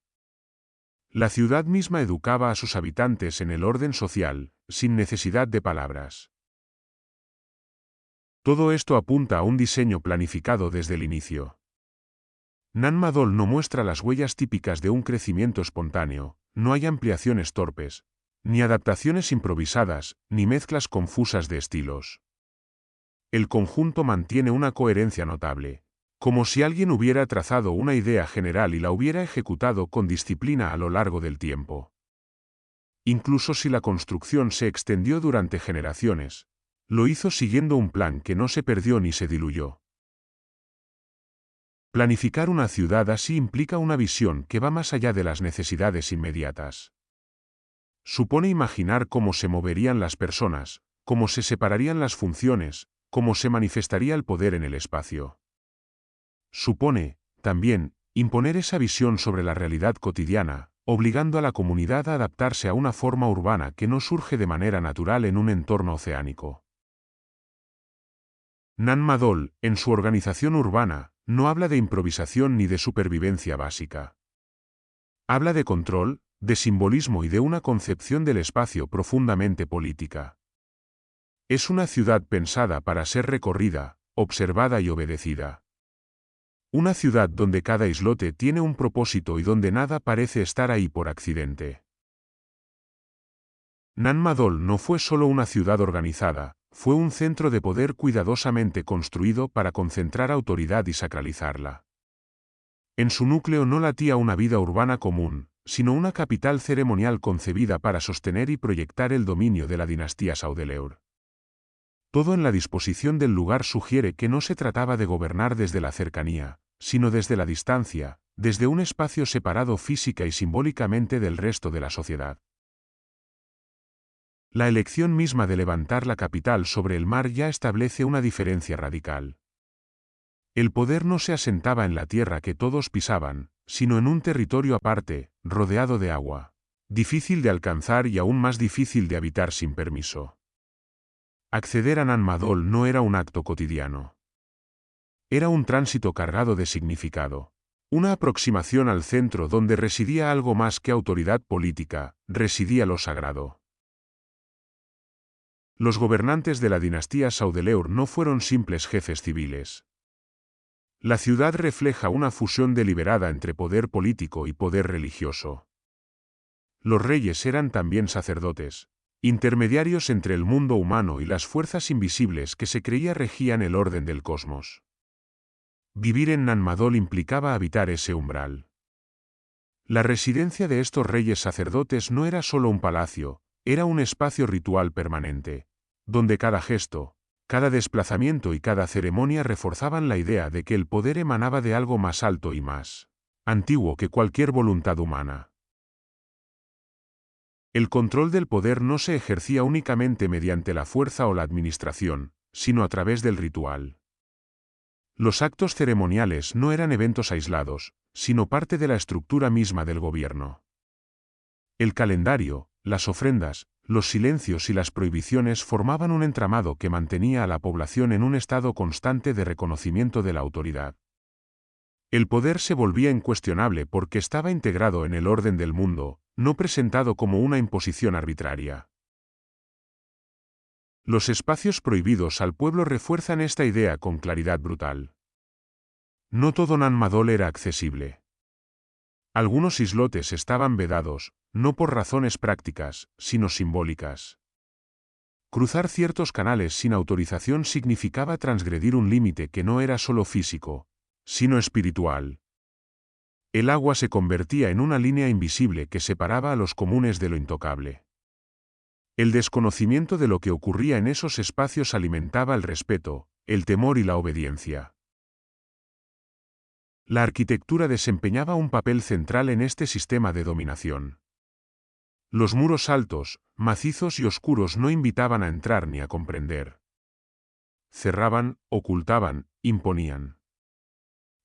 La ciudad misma educaba a sus habitantes en el orden social, sin necesidad de palabras. Todo esto apunta a un diseño planificado desde el inicio. Nan Madol no muestra las huellas típicas de un crecimiento espontáneo, no hay ampliaciones torpes, ni adaptaciones improvisadas, ni mezclas confusas de estilos. El conjunto mantiene una coherencia notable, como si alguien hubiera trazado una idea general y la hubiera ejecutado con disciplina a lo largo del tiempo. Incluso si la construcción se extendió durante generaciones, lo hizo siguiendo un plan que no se perdió ni se diluyó. Planificar una ciudad así implica una visión que va más allá de las necesidades inmediatas. Supone imaginar cómo se moverían las personas, cómo se separarían las funciones, cómo se manifestaría el poder en el espacio. Supone, también, imponer esa visión sobre la realidad cotidiana, obligando a la comunidad a adaptarse a una forma urbana que no surge de manera natural en un entorno oceánico. Nan Madol, en su organización urbana, no habla de improvisación ni de supervivencia básica. Habla de control, de simbolismo y de una concepción del espacio profundamente política. Es una ciudad pensada para ser recorrida, observada y obedecida. Una ciudad donde cada islote tiene un propósito y donde nada parece estar ahí por accidente. Nan Madol no fue solo una ciudad organizada, fue un centro de poder cuidadosamente construido para concentrar autoridad y sacralizarla. En su núcleo no latía una vida urbana común, sino una capital ceremonial concebida para sostener y proyectar el dominio de la dinastía Saudeleur. Todo en la disposición del lugar sugiere que no se trataba de gobernar desde la cercanía, sino desde la distancia, desde un espacio separado física y simbólicamente del resto de la sociedad. La elección misma de levantar la capital sobre el mar ya establece una diferencia radical. El poder no se asentaba en la tierra que todos pisaban, sino en un territorio aparte, rodeado de agua, difícil de alcanzar y aún más difícil de habitar sin permiso. Acceder a Nan Madol no era un acto cotidiano. Era un tránsito cargado de significado. Una aproximación al centro donde residía algo más que autoridad política, residía lo sagrado. Los gobernantes de la dinastía Saudeleur no fueron simples jefes civiles. La ciudad refleja una fusión deliberada entre poder político y poder religioso. Los reyes eran también sacerdotes, intermediarios entre el mundo humano y las fuerzas invisibles que se creía regían el orden del cosmos. Vivir en Nan Madol implicaba habitar ese umbral. La residencia de estos reyes sacerdotes no era solo un palacio, era un espacio ritual permanente, donde cada gesto, cada desplazamiento y cada ceremonia reforzaban la idea de que el poder emanaba de algo más alto y más antiguo que cualquier voluntad humana. El control del poder no se ejercía únicamente mediante la fuerza o la administración, sino a través del ritual. Los actos ceremoniales no eran eventos aislados, sino parte de la estructura misma del gobierno. El calendario, las ofrendas, los silencios y las prohibiciones formaban un entramado que mantenía a la población en un estado constante de reconocimiento de la autoridad. El poder se volvía incuestionable porque estaba integrado en el orden del mundo, no presentado como una imposición arbitraria. Los espacios prohibidos al pueblo refuerzan esta idea con claridad brutal. No todo Nan Madol era accesible. Algunos islotes estaban vedados, no por razones prácticas, sino simbólicas. Cruzar ciertos canales sin autorización significaba transgredir un límite que no era solo físico, sino espiritual. El agua se convertía en una línea invisible que separaba a los comunes de lo intocable. El desconocimiento de lo que ocurría en esos espacios alimentaba el respeto, el temor y la obediencia. La arquitectura desempeñaba un papel central en este sistema de dominación. Los muros altos, macizos y oscuros no invitaban a entrar ni a comprender. Cerraban, ocultaban, imponían.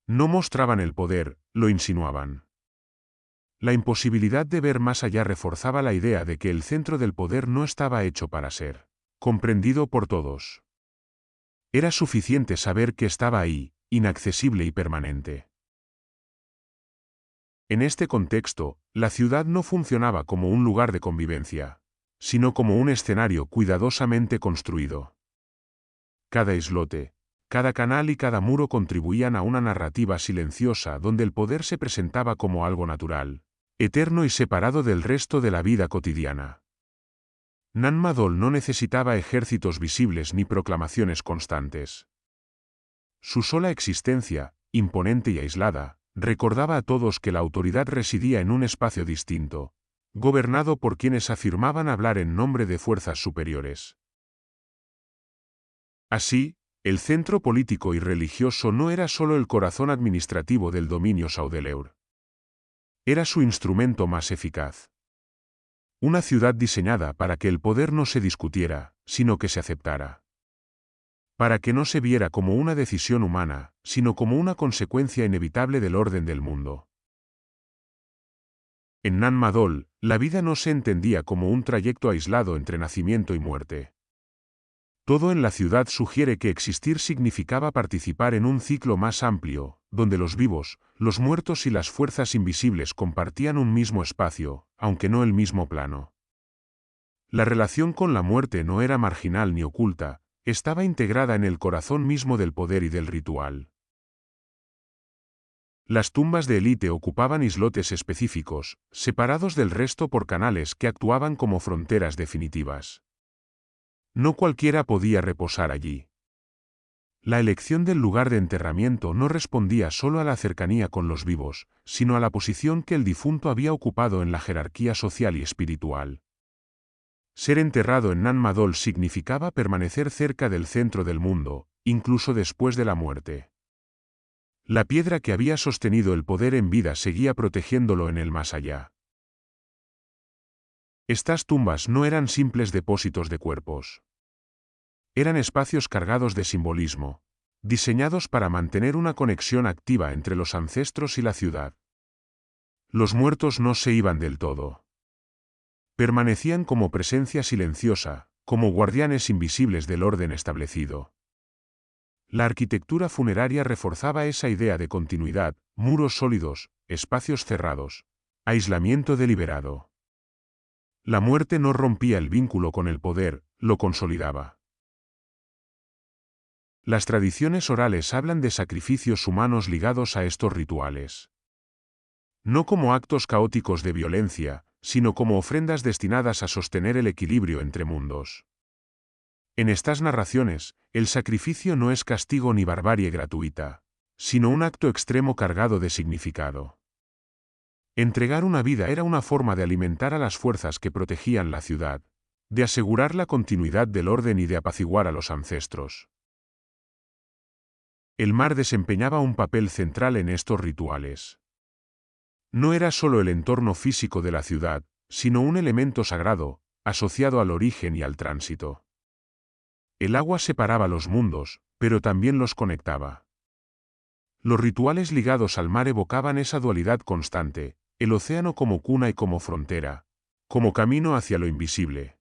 No mostraban el poder, lo insinuaban. La imposibilidad de ver más allá reforzaba la idea de que el centro del poder no estaba hecho para ser comprendido por todos. Era suficiente saber que estaba ahí, inaccesible y permanente. En este contexto, la ciudad no funcionaba como un lugar de convivencia, sino como un escenario cuidadosamente construido. Cada islote, cada canal y cada muro contribuían a una narrativa silenciosa donde el poder se presentaba como algo natural, eterno y separado del resto de la vida cotidiana. Nan Madol no necesitaba ejércitos visibles ni proclamaciones constantes. Su sola existencia, imponente y aislada, recordaba a todos que la autoridad residía en un espacio distinto, gobernado por quienes afirmaban hablar en nombre de fuerzas superiores. Así, el centro político y religioso no era solo el corazón administrativo del dominio Saudeleur. Era su instrumento más eficaz. Una ciudad diseñada para que el poder no se discutiera, sino que se aceptara. Para que no se viera como una decisión humana, sino como una consecuencia inevitable del orden del mundo. En Nan Madol, la vida no se entendía como un trayecto aislado entre nacimiento y muerte. Todo en la ciudad sugiere que existir significaba participar en un ciclo más amplio, donde los vivos, los muertos y las fuerzas invisibles compartían un mismo espacio, aunque no el mismo plano. La relación con la muerte no era marginal ni oculta, estaba integrada en el corazón mismo del poder y del ritual. Las tumbas de élite ocupaban islotes específicos, separados del resto por canales que actuaban como fronteras definitivas. No cualquiera podía reposar allí. La elección del lugar de enterramiento no respondía solo a la cercanía con los vivos, sino a la posición que el difunto había ocupado en la jerarquía social y espiritual. Ser enterrado en Nan Madol significaba permanecer cerca del centro del mundo, incluso después de la muerte. La piedra que había sostenido el poder en vida seguía protegiéndolo en el más allá. Estas tumbas no eran simples depósitos de cuerpos. Eran espacios cargados de simbolismo, diseñados para mantener una conexión activa entre los ancestros y la ciudad. Los muertos no se iban del todo. Permanecían como presencia silenciosa, como guardianes invisibles del orden establecido. La arquitectura funeraria reforzaba esa idea de continuidad, muros sólidos, espacios cerrados, aislamiento deliberado. La muerte no rompía el vínculo con el poder, lo consolidaba. Las tradiciones orales hablan de sacrificios humanos ligados a estos rituales. No como actos caóticos de violencia, sino como ofrendas destinadas a sostener el equilibrio entre mundos. En estas narraciones, el sacrificio no es castigo ni barbarie gratuita, sino un acto extremo cargado de significado. Entregar una vida era una forma de alimentar a las fuerzas que protegían la ciudad, de asegurar la continuidad del orden y de apaciguar a los ancestros. El mar desempeñaba un papel central en estos rituales. No era solo el entorno físico de la ciudad, sino un elemento sagrado, asociado al origen y al tránsito. El agua separaba los mundos, pero también los conectaba. Los rituales ligados al mar evocaban esa dualidad constante, el océano como cuna y como frontera, como camino hacia lo invisible.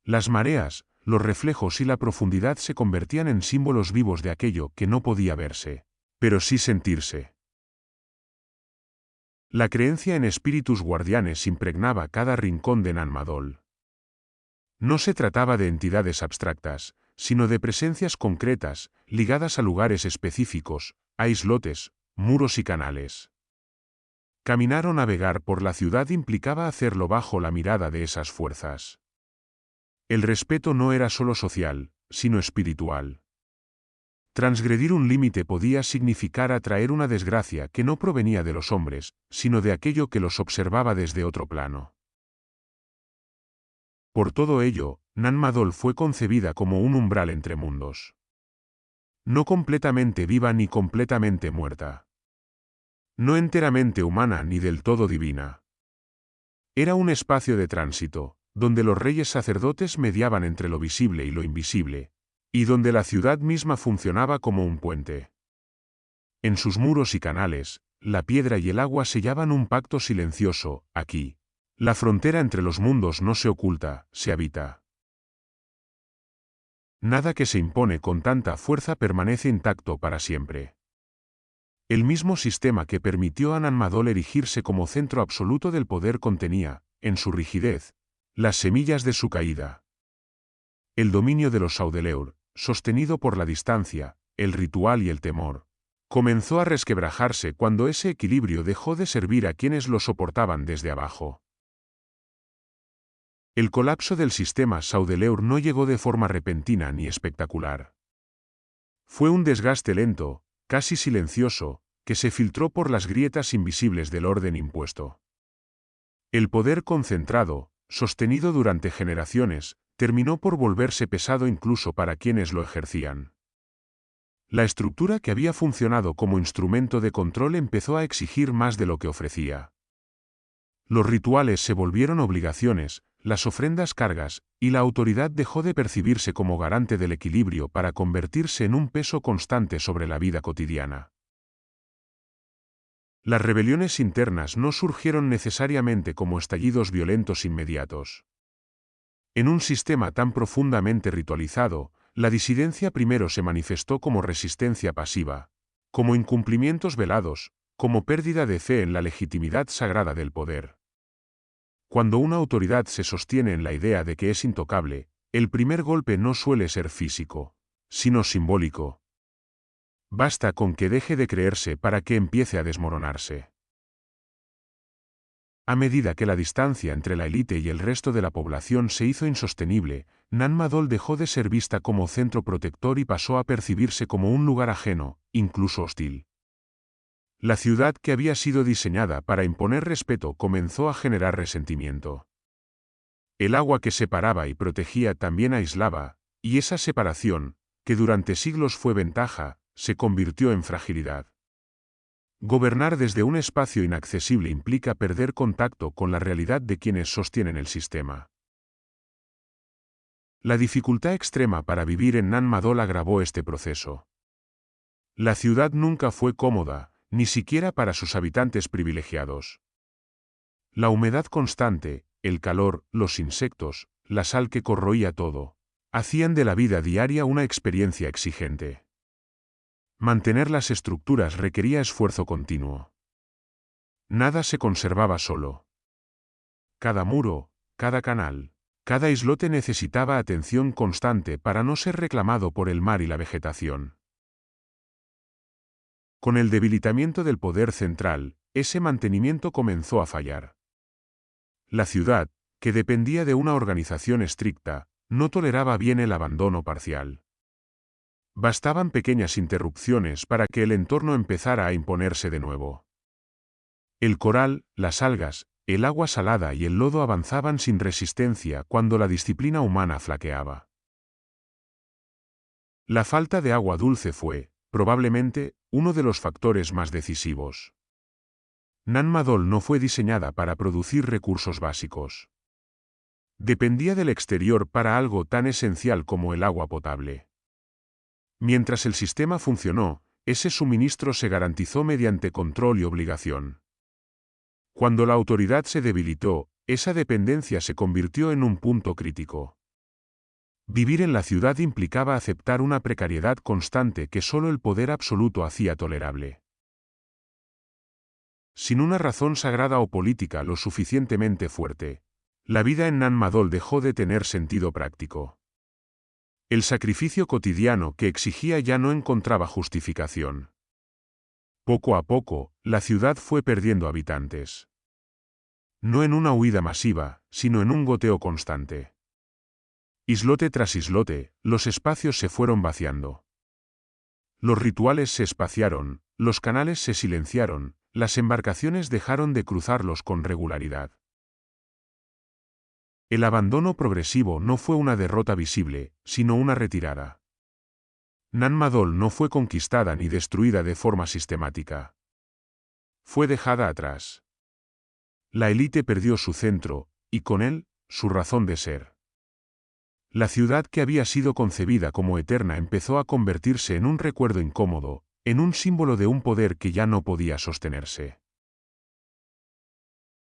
Las mareas, los reflejos y la profundidad se convertían en símbolos vivos de aquello que no podía verse, pero sí sentirse. La creencia en espíritus guardianes impregnaba cada rincón de Nan Madol. No se trataba de entidades abstractas, sino de presencias concretas, ligadas a lugares específicos, a islotes, muros y canales. Caminar o navegar por la ciudad implicaba hacerlo bajo la mirada de esas fuerzas. El respeto no era solo social, sino espiritual. Transgredir un límite podía significar atraer una desgracia que no provenía de los hombres, sino de aquello que los observaba desde otro plano. Por todo ello, Nan Madol fue concebida como un umbral entre mundos. No completamente viva ni completamente muerta. No enteramente humana ni del todo divina. Era un espacio de tránsito, donde los reyes sacerdotes mediaban entre lo visible y lo invisible, y donde la ciudad misma funcionaba como un puente. En sus muros y canales, la piedra y el agua sellaban un pacto silencioso. Aquí, la frontera entre los mundos no se oculta, se habita. Nada que se impone con tanta fuerza permanece intacto para siempre. El mismo sistema que permitió a Nan Madol erigirse como centro absoluto del poder contenía, en su rigidez, las semillas de su caída. El dominio de los Saudeleur, sostenido por la distancia, el ritual y el temor, comenzó a resquebrajarse cuando ese equilibrio dejó de servir a quienes lo soportaban desde abajo. El colapso del sistema Saudeleur no llegó de forma repentina ni espectacular. Fue un desgaste lento, casi silencioso, que se filtró por las grietas invisibles del orden impuesto. El poder concentrado, sostenido durante generaciones, terminó por volverse pesado incluso para quienes lo ejercían. La estructura que había funcionado como instrumento de control empezó a exigir más de lo que ofrecía. Los rituales se volvieron obligaciones, las ofrendas cargas, y la autoridad dejó de percibirse como garante del equilibrio para convertirse en un peso constante sobre la vida cotidiana. Las rebeliones internas no surgieron necesariamente como estallidos violentos inmediatos. En un sistema tan profundamente ritualizado, la disidencia primero se manifestó como resistencia pasiva, como incumplimientos velados, como pérdida de fe en la legitimidad sagrada del poder. Cuando una autoridad se sostiene en la idea de que es intocable, el primer golpe no suele ser físico, sino simbólico. Basta con que deje de creerse para que empiece a desmoronarse. A medida que la distancia entre la élite y el resto de la población se hizo insostenible, Nan Madol dejó de ser vista como centro protector y pasó a percibirse como un lugar ajeno, incluso hostil. La ciudad que había sido diseñada para imponer respeto comenzó a generar resentimiento. El agua que separaba y protegía también aislaba, y esa separación, que durante siglos fue ventaja, se convirtió en fragilidad. Gobernar desde un espacio inaccesible implica perder contacto con la realidad de quienes sostienen el sistema. La dificultad extrema para vivir en Nan Madol agravó este proceso. La ciudad nunca fue cómoda, ni siquiera para sus habitantes privilegiados. La humedad constante, el calor, los insectos, la sal que corroía todo, hacían de la vida diaria una experiencia exigente. Mantener las estructuras requería esfuerzo continuo. Nada se conservaba solo. Cada muro, cada canal, cada islote necesitaba atención constante para no ser reclamado por el mar y la vegetación. Con el debilitamiento del poder central, ese mantenimiento comenzó a fallar. La ciudad, que dependía de una organización estricta, no toleraba bien el abandono parcial. Bastaban pequeñas interrupciones para que el entorno empezara a imponerse de nuevo. El coral, las algas, el agua salada y el lodo avanzaban sin resistencia cuando la disciplina humana flaqueaba. La falta de agua dulce fue, probablemente, uno de los factores más decisivos. Nan Madol no fue diseñada para producir recursos básicos. Dependía del exterior para algo tan esencial como el agua potable. Mientras el sistema funcionó, ese suministro se garantizó mediante control y obligación. Cuando la autoridad se debilitó, esa dependencia se convirtió en un punto crítico. Vivir en la ciudad implicaba aceptar una precariedad constante que solo el poder absoluto hacía tolerable. Sin una razón sagrada o política lo suficientemente fuerte, la vida en Nan Madol dejó de tener sentido práctico. El sacrificio cotidiano que exigía ya no encontraba justificación. Poco a poco, la ciudad fue perdiendo habitantes. No en una huida masiva, sino en un goteo constante. Islote tras islote, los espacios se fueron vaciando. Los rituales se espaciaron, los canales se silenciaron, las embarcaciones dejaron de cruzarlos con regularidad. El abandono progresivo no fue una derrota visible, sino una retirada. Nan Madol no fue conquistada ni destruida de forma sistemática. Fue dejada atrás. La élite perdió su centro, y con él, su razón de ser. La ciudad que había sido concebida como eterna empezó a convertirse en un recuerdo incómodo, en un símbolo de un poder que ya no podía sostenerse.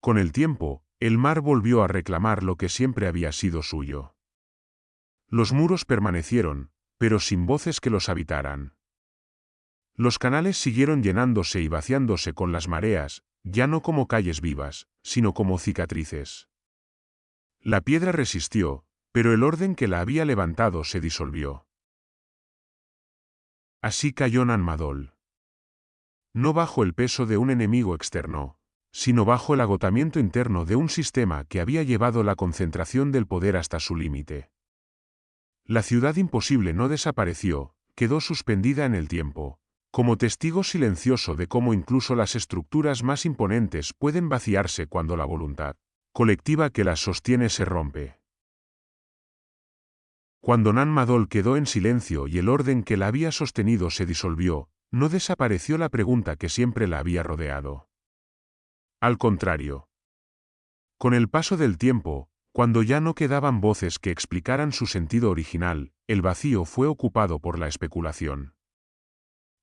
Con el tiempo, el mar volvió a reclamar lo que siempre había sido suyo. Los muros permanecieron, pero sin voces que los habitaran. Los canales siguieron llenándose y vaciándose con las mareas, ya no como calles vivas, sino como cicatrices. La piedra resistió, pero el orden que la había levantado se disolvió. Así cayó Nan Madol. No bajo el peso de un enemigo externo, sino bajo el agotamiento interno de un sistema que había llevado la concentración del poder hasta su límite. La ciudad imposible no desapareció, quedó suspendida en el tiempo, como testigo silencioso de cómo incluso las estructuras más imponentes pueden vaciarse cuando la voluntad colectiva que las sostiene se rompe. Cuando Nan Madol quedó en silencio y el orden que la había sostenido se disolvió, no desapareció la pregunta que siempre la había rodeado. Al contrario. Con el paso del tiempo, cuando ya no quedaban voces que explicaran su sentido original, el vacío fue ocupado por la especulación.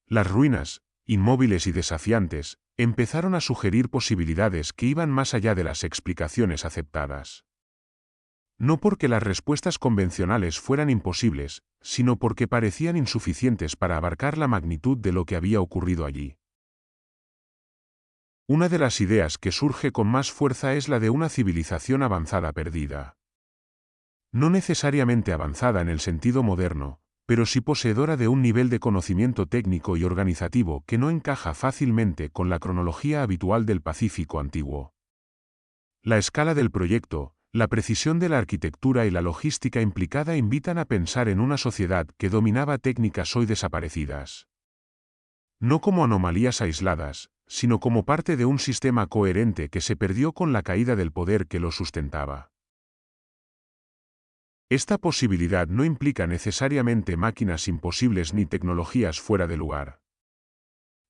Las ruinas, inmóviles y desafiantes, empezaron a sugerir posibilidades que iban más allá de las explicaciones aceptadas. No porque las respuestas convencionales fueran imposibles, sino porque parecían insuficientes para abarcar la magnitud de lo que había ocurrido allí. Una de las ideas que surge con más fuerza es la de una civilización avanzada perdida. No necesariamente avanzada en el sentido moderno, pero sí poseedora de un nivel de conocimiento técnico y organizativo que no encaja fácilmente con la cronología habitual del Pacífico antiguo. La escala del proyecto, la precisión de la arquitectura y la logística implicada invitan a pensar en una sociedad que dominaba técnicas hoy desaparecidas. No como anomalías aisladas, sino como parte de un sistema coherente que se perdió con la caída del poder que lo sustentaba. Esta posibilidad no implica necesariamente máquinas imposibles ni tecnologías fuera de lugar.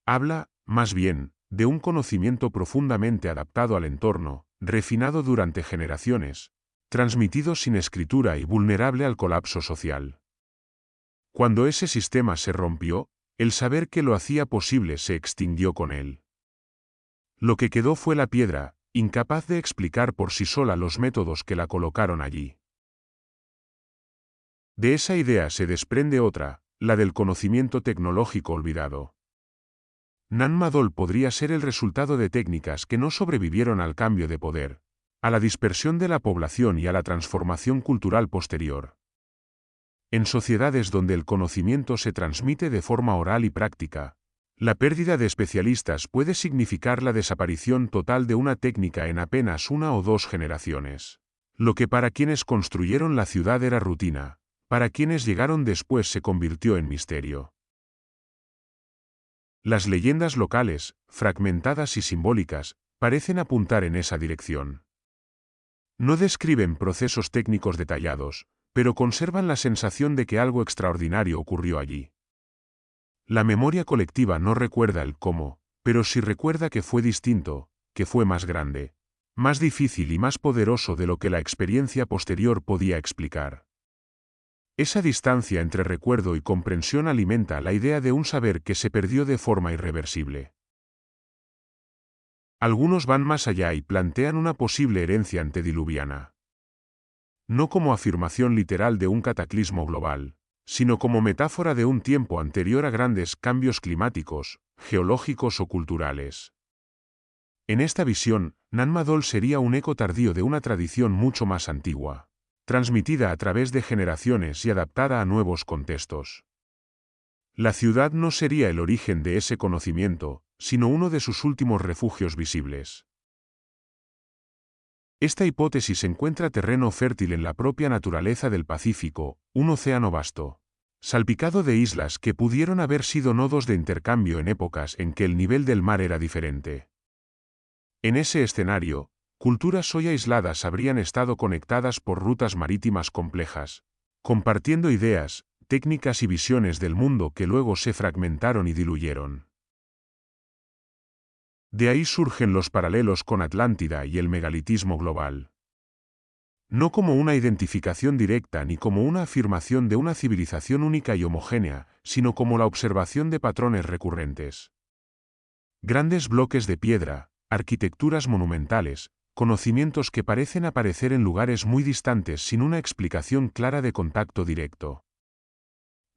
Habla, más bien, de un conocimiento profundamente adaptado al entorno, refinado durante generaciones, transmitido sin escritura y vulnerable al colapso social. Cuando ese sistema se rompió, el saber que lo hacía posible se extinguió con él. Lo que quedó fue la piedra, incapaz de explicar por sí sola los métodos que la colocaron allí. De esa idea se desprende otra, la del conocimiento tecnológico olvidado. Nan Madol podría ser el resultado de técnicas que no sobrevivieron al cambio de poder, a la dispersión de la población y a la transformación cultural posterior. En sociedades donde el conocimiento se transmite de forma oral y práctica, la pérdida de especialistas puede significar la desaparición total de una técnica en apenas una o dos generaciones. Lo que para quienes construyeron la ciudad era rutina, para quienes llegaron después se convirtió en misterio. Las leyendas locales, fragmentadas y simbólicas, parecen apuntar en esa dirección. No describen procesos técnicos detallados, pero conservan la sensación de que algo extraordinario ocurrió allí. La memoria colectiva no recuerda el cómo, pero sí recuerda que fue distinto, que fue más grande, más difícil y más poderoso de lo que la experiencia posterior podía explicar. Esa distancia entre recuerdo y comprensión alimenta la idea de un saber que se perdió de forma irreversible. Algunos van más allá y plantean una posible herencia antediluviana. No como afirmación literal de un cataclismo global, sino como metáfora de un tiempo anterior a grandes cambios climáticos, geológicos o culturales. En esta visión, Nanmadol sería un eco tardío de una tradición mucho más antigua, transmitida a través de generaciones y adaptada a nuevos contextos. La ciudad no sería el origen de ese conocimiento, sino uno de sus últimos refugios visibles. Esta hipótesis encuentra terreno fértil en la propia naturaleza del Pacífico, un océano vasto, salpicado de islas que pudieron haber sido nodos de intercambio en épocas en que el nivel del mar era diferente. En ese escenario, culturas hoy aisladas habrían estado conectadas por rutas marítimas complejas, compartiendo ideas, técnicas y visiones del mundo que luego se fragmentaron y diluyeron. De ahí surgen los paralelos con Atlántida y el megalitismo global. No como una identificación directa ni como una afirmación de una civilización única y homogénea, sino como la observación de patrones recurrentes. Grandes bloques de piedra, arquitecturas monumentales, conocimientos que parecen aparecer en lugares muy distantes sin una explicación clara de contacto directo.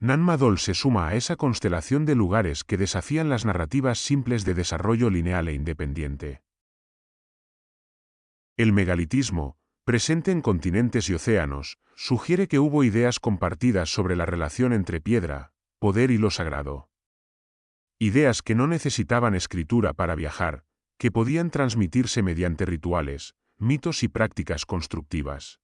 Nanmadol se suma a esa constelación de lugares que desafían las narrativas simples de desarrollo lineal e independiente. El megalitismo, presente en continentes y océanos, sugiere que hubo ideas compartidas sobre la relación entre piedra, poder y lo sagrado. Ideas que no necesitaban escritura para viajar, que podían transmitirse mediante rituales, mitos y prácticas constructivas.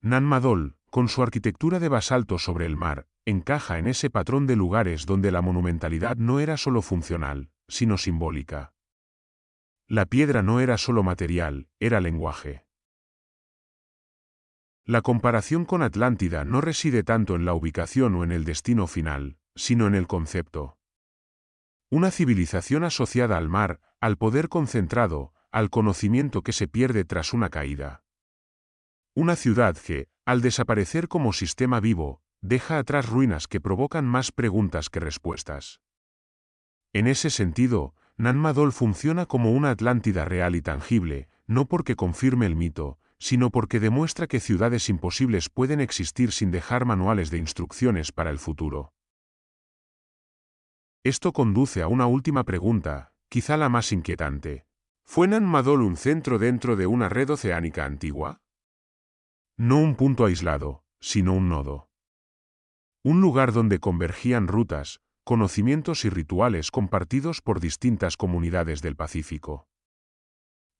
Nanmadol, con su arquitectura de basalto sobre el mar, encaja en ese patrón de lugares donde la monumentalidad no era solo funcional, sino simbólica. La piedra no era solo material, era lenguaje. La comparación con Atlántida no reside tanto en la ubicación o en el destino final, sino en el concepto. Una civilización asociada al mar, al poder concentrado, al conocimiento que se pierde tras una caída. Una ciudad que, al desaparecer como sistema vivo, deja atrás ruinas que provocan más preguntas que respuestas. En ese sentido, Nanmadol funciona como una Atlántida real y tangible, no porque confirme el mito, sino porque demuestra que ciudades imposibles pueden existir sin dejar manuales de instrucciones para el futuro. Esto conduce a una última pregunta, quizá la más inquietante. ¿Fue Nanmadol un centro dentro de una red oceánica antigua? No un punto aislado, sino un nodo. Un lugar donde convergían rutas, conocimientos y rituales compartidos por distintas comunidades del Pacífico.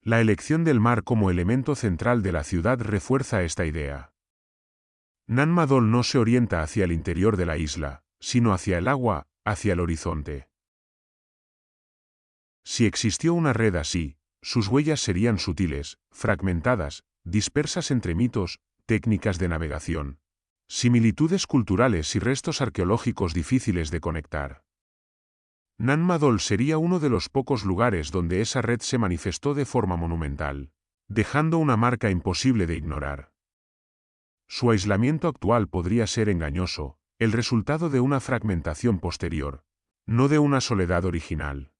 La elección del mar como elemento central de la ciudad refuerza esta idea. Nanmadol no se orienta hacia el interior de la isla, sino hacia el agua, hacia el horizonte. Si existió una red así, sus huellas serían sutiles, fragmentadas, dispersas entre mitos, técnicas de navegación, similitudes culturales y restos arqueológicos difíciles de conectar. Nanmadol sería uno de los pocos lugares donde esa red se manifestó de forma monumental, dejando una marca imposible de ignorar. Su aislamiento actual podría ser engañoso, el resultado de una fragmentación posterior, no de una soledad original.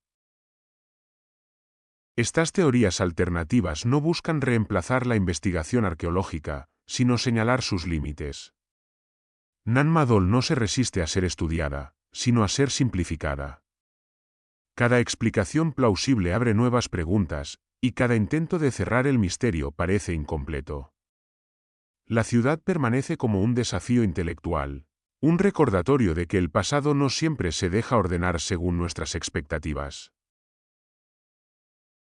Estas teorías alternativas no buscan reemplazar la investigación arqueológica, sino señalar sus límites. Nanmadol no se resiste a ser estudiada, sino a ser simplificada. Cada explicación plausible abre nuevas preguntas, y cada intento de cerrar el misterio parece incompleto. La ciudad permanece como un desafío intelectual, un recordatorio de que el pasado no siempre se deja ordenar según nuestras expectativas.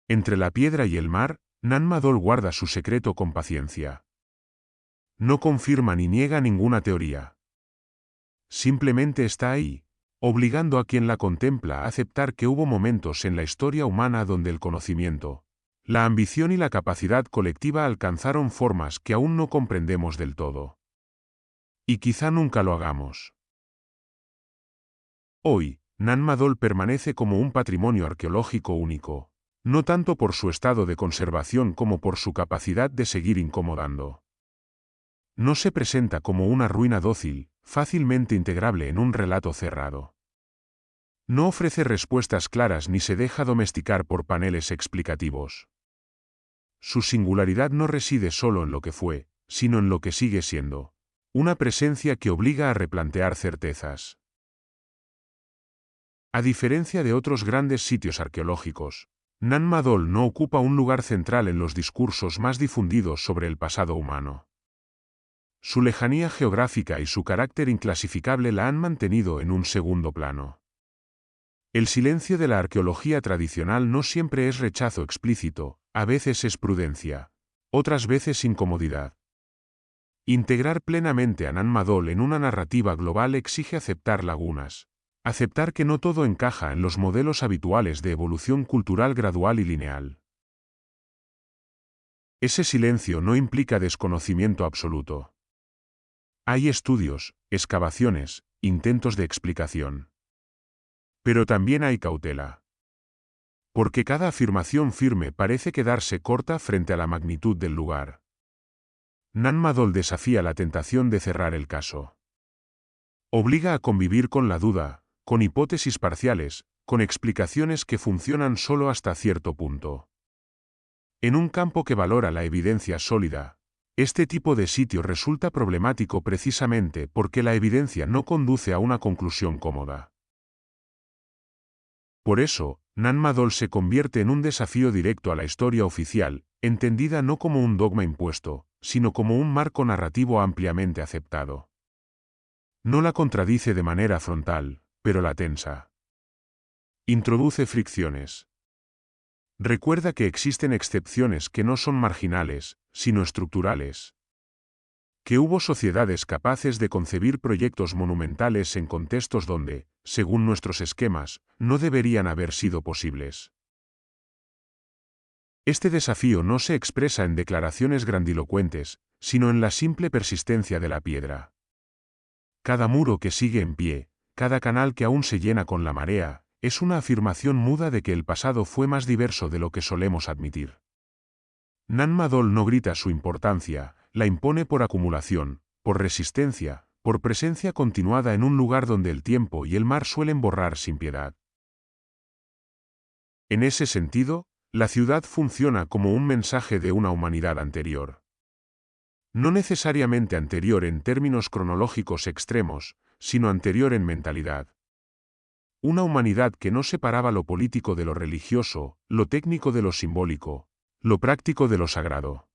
Entre la piedra y el mar, Nanmadol guarda su secreto con paciencia. No confirma ni niega ninguna teoría. Simplemente está ahí, obligando a quien la contempla a aceptar que hubo momentos en la historia humana donde el conocimiento, la ambición y la capacidad colectiva alcanzaron formas que aún no comprendemos del todo. Y quizá nunca lo hagamos. Hoy, Nanmadol permanece como un patrimonio arqueológico único, no tanto por su estado de conservación como por su capacidad de seguir incomodando. No se presenta como una ruina dócil, fácilmente integrable en un relato cerrado. No ofrece respuestas claras ni se deja domesticar por paneles explicativos. Su singularidad no reside solo en lo que fue, sino en lo que sigue siendo. Una presencia que obliga a replantear certezas. A diferencia de otros grandes sitios arqueológicos, Nan Madol no ocupa un lugar central en los discursos más difundidos sobre el pasado humano. Su lejanía geográfica y su carácter inclasificable la han mantenido en un segundo plano. El silencio de la arqueología tradicional no siempre es rechazo explícito, a veces es prudencia, otras veces incomodidad. Integrar plenamente a Nan Madol en una narrativa global exige aceptar lagunas, aceptar que no todo encaja en los modelos habituales de evolución cultural gradual y lineal. Ese silencio no implica desconocimiento absoluto. Hay estudios, excavaciones, intentos de explicación. Pero también hay cautela. Porque cada afirmación firme parece quedarse corta frente a la magnitud del lugar. Nan Madol desafía la tentación de cerrar el caso. Obliga a convivir con la duda, con hipótesis parciales, con explicaciones que funcionan solo hasta cierto punto. En un campo que valora la evidencia sólida, este tipo de sitio resulta problemático precisamente porque la evidencia no conduce a una conclusión cómoda. Por eso, Nan Madol se convierte en un desafío directo a la historia oficial, entendida no como un dogma impuesto, sino como un marco narrativo ampliamente aceptado. No la contradice de manera frontal, pero la tensa. Introduce fricciones. Recuerda que existen excepciones que no son marginales, sino estructurales. Que hubo sociedades capaces de concebir proyectos monumentales en contextos donde, según nuestros esquemas, no deberían haber sido posibles. Este desafío no se expresa en declaraciones grandilocuentes, sino en la simple persistencia de la piedra. Cada muro que sigue en pie, cada canal que aún se llena con la marea, es una afirmación muda de que el pasado fue más diverso de lo que solemos admitir. Nan Madol no grita su importancia, la impone por acumulación, por resistencia, por presencia continuada en un lugar donde el tiempo y el mar suelen borrar sin piedad. En ese sentido, la ciudad funciona como un mensaje de una humanidad anterior. No necesariamente anterior en términos cronológicos extremos, sino anterior en mentalidad. Una humanidad que no separaba lo político de lo religioso, lo técnico de lo simbólico, lo práctico de lo sagrado.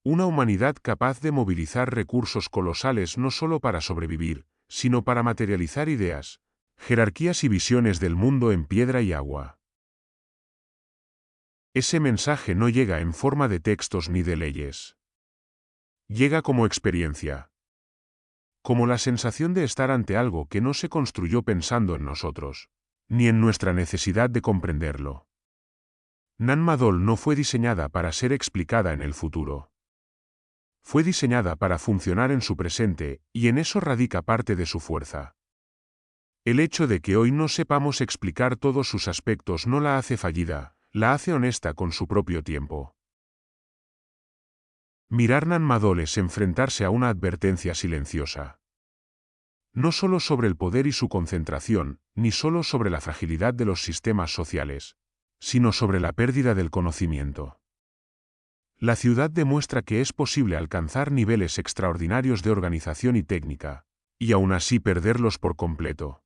Una humanidad capaz de movilizar recursos colosales no solo para sobrevivir, sino para materializar ideas, jerarquías y visiones del mundo en piedra y agua. Ese mensaje no llega en forma de textos ni de leyes. Llega como experiencia. Como la sensación de estar ante algo que no se construyó pensando en nosotros, ni en nuestra necesidad de comprenderlo. Nan Madol no fue diseñada para ser explicada en el futuro. Fue diseñada para funcionar en su presente, y en eso radica parte de su fuerza. El hecho de que hoy no sepamos explicar todos sus aspectos no la hace fallida, la hace honesta con su propio tiempo. Mirar Nan Madol es enfrentarse a una advertencia silenciosa. No solo sobre el poder y su concentración, ni solo sobre la fragilidad de los sistemas sociales, sino sobre la pérdida del conocimiento. La ciudad demuestra que es posible alcanzar niveles extraordinarios de organización y técnica, y aún así perderlos por completo.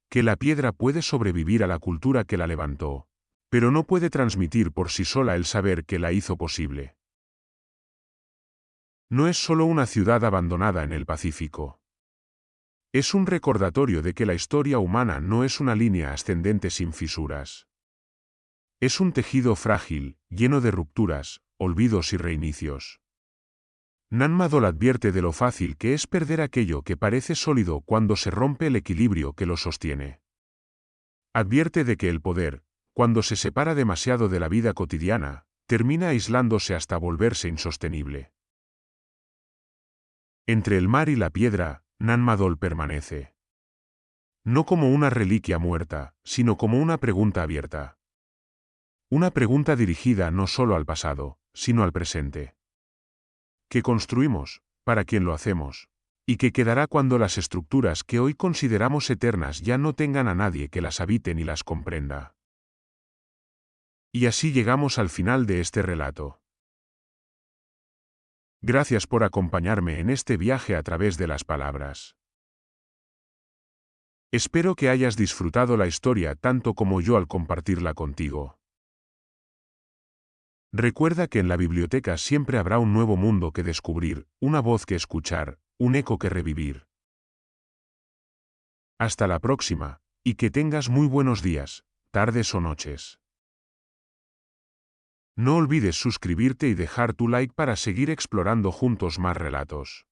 Que la piedra puede sobrevivir a la cultura que la levantó, pero no puede transmitir por sí sola el saber que la hizo posible. No es solo una ciudad abandonada en el Pacífico. Es un recordatorio de que la historia humana no es una línea ascendente sin fisuras. Es un tejido frágil, lleno de rupturas, olvidos y reinicios. Nan Madol advierte de lo fácil que es perder aquello que parece sólido cuando se rompe el equilibrio que lo sostiene. Advierte de que el poder, cuando se separa demasiado de la vida cotidiana, termina aislándose hasta volverse insostenible. Entre el mar y la piedra, Nan Madol permanece. No como una reliquia muerta, sino como una pregunta abierta. Una pregunta dirigida no solo al pasado, sino al presente. ¿Qué construimos? ¿Para quién lo hacemos? ¿Y qué quedará cuando las estructuras que hoy consideramos eternas ya no tengan a nadie que las habite ni las comprenda? Y así llegamos al final de este relato. Gracias por acompañarme en este viaje a través de las palabras. Espero que hayas disfrutado la historia tanto como yo al compartirla contigo. Recuerda que en la biblioteca siempre habrá un nuevo mundo que descubrir, una voz que escuchar, un eco que revivir. Hasta la próxima, y que tengas muy buenos días, tardes o noches. No olvides suscribirte y dejar tu like para seguir explorando juntos más relatos.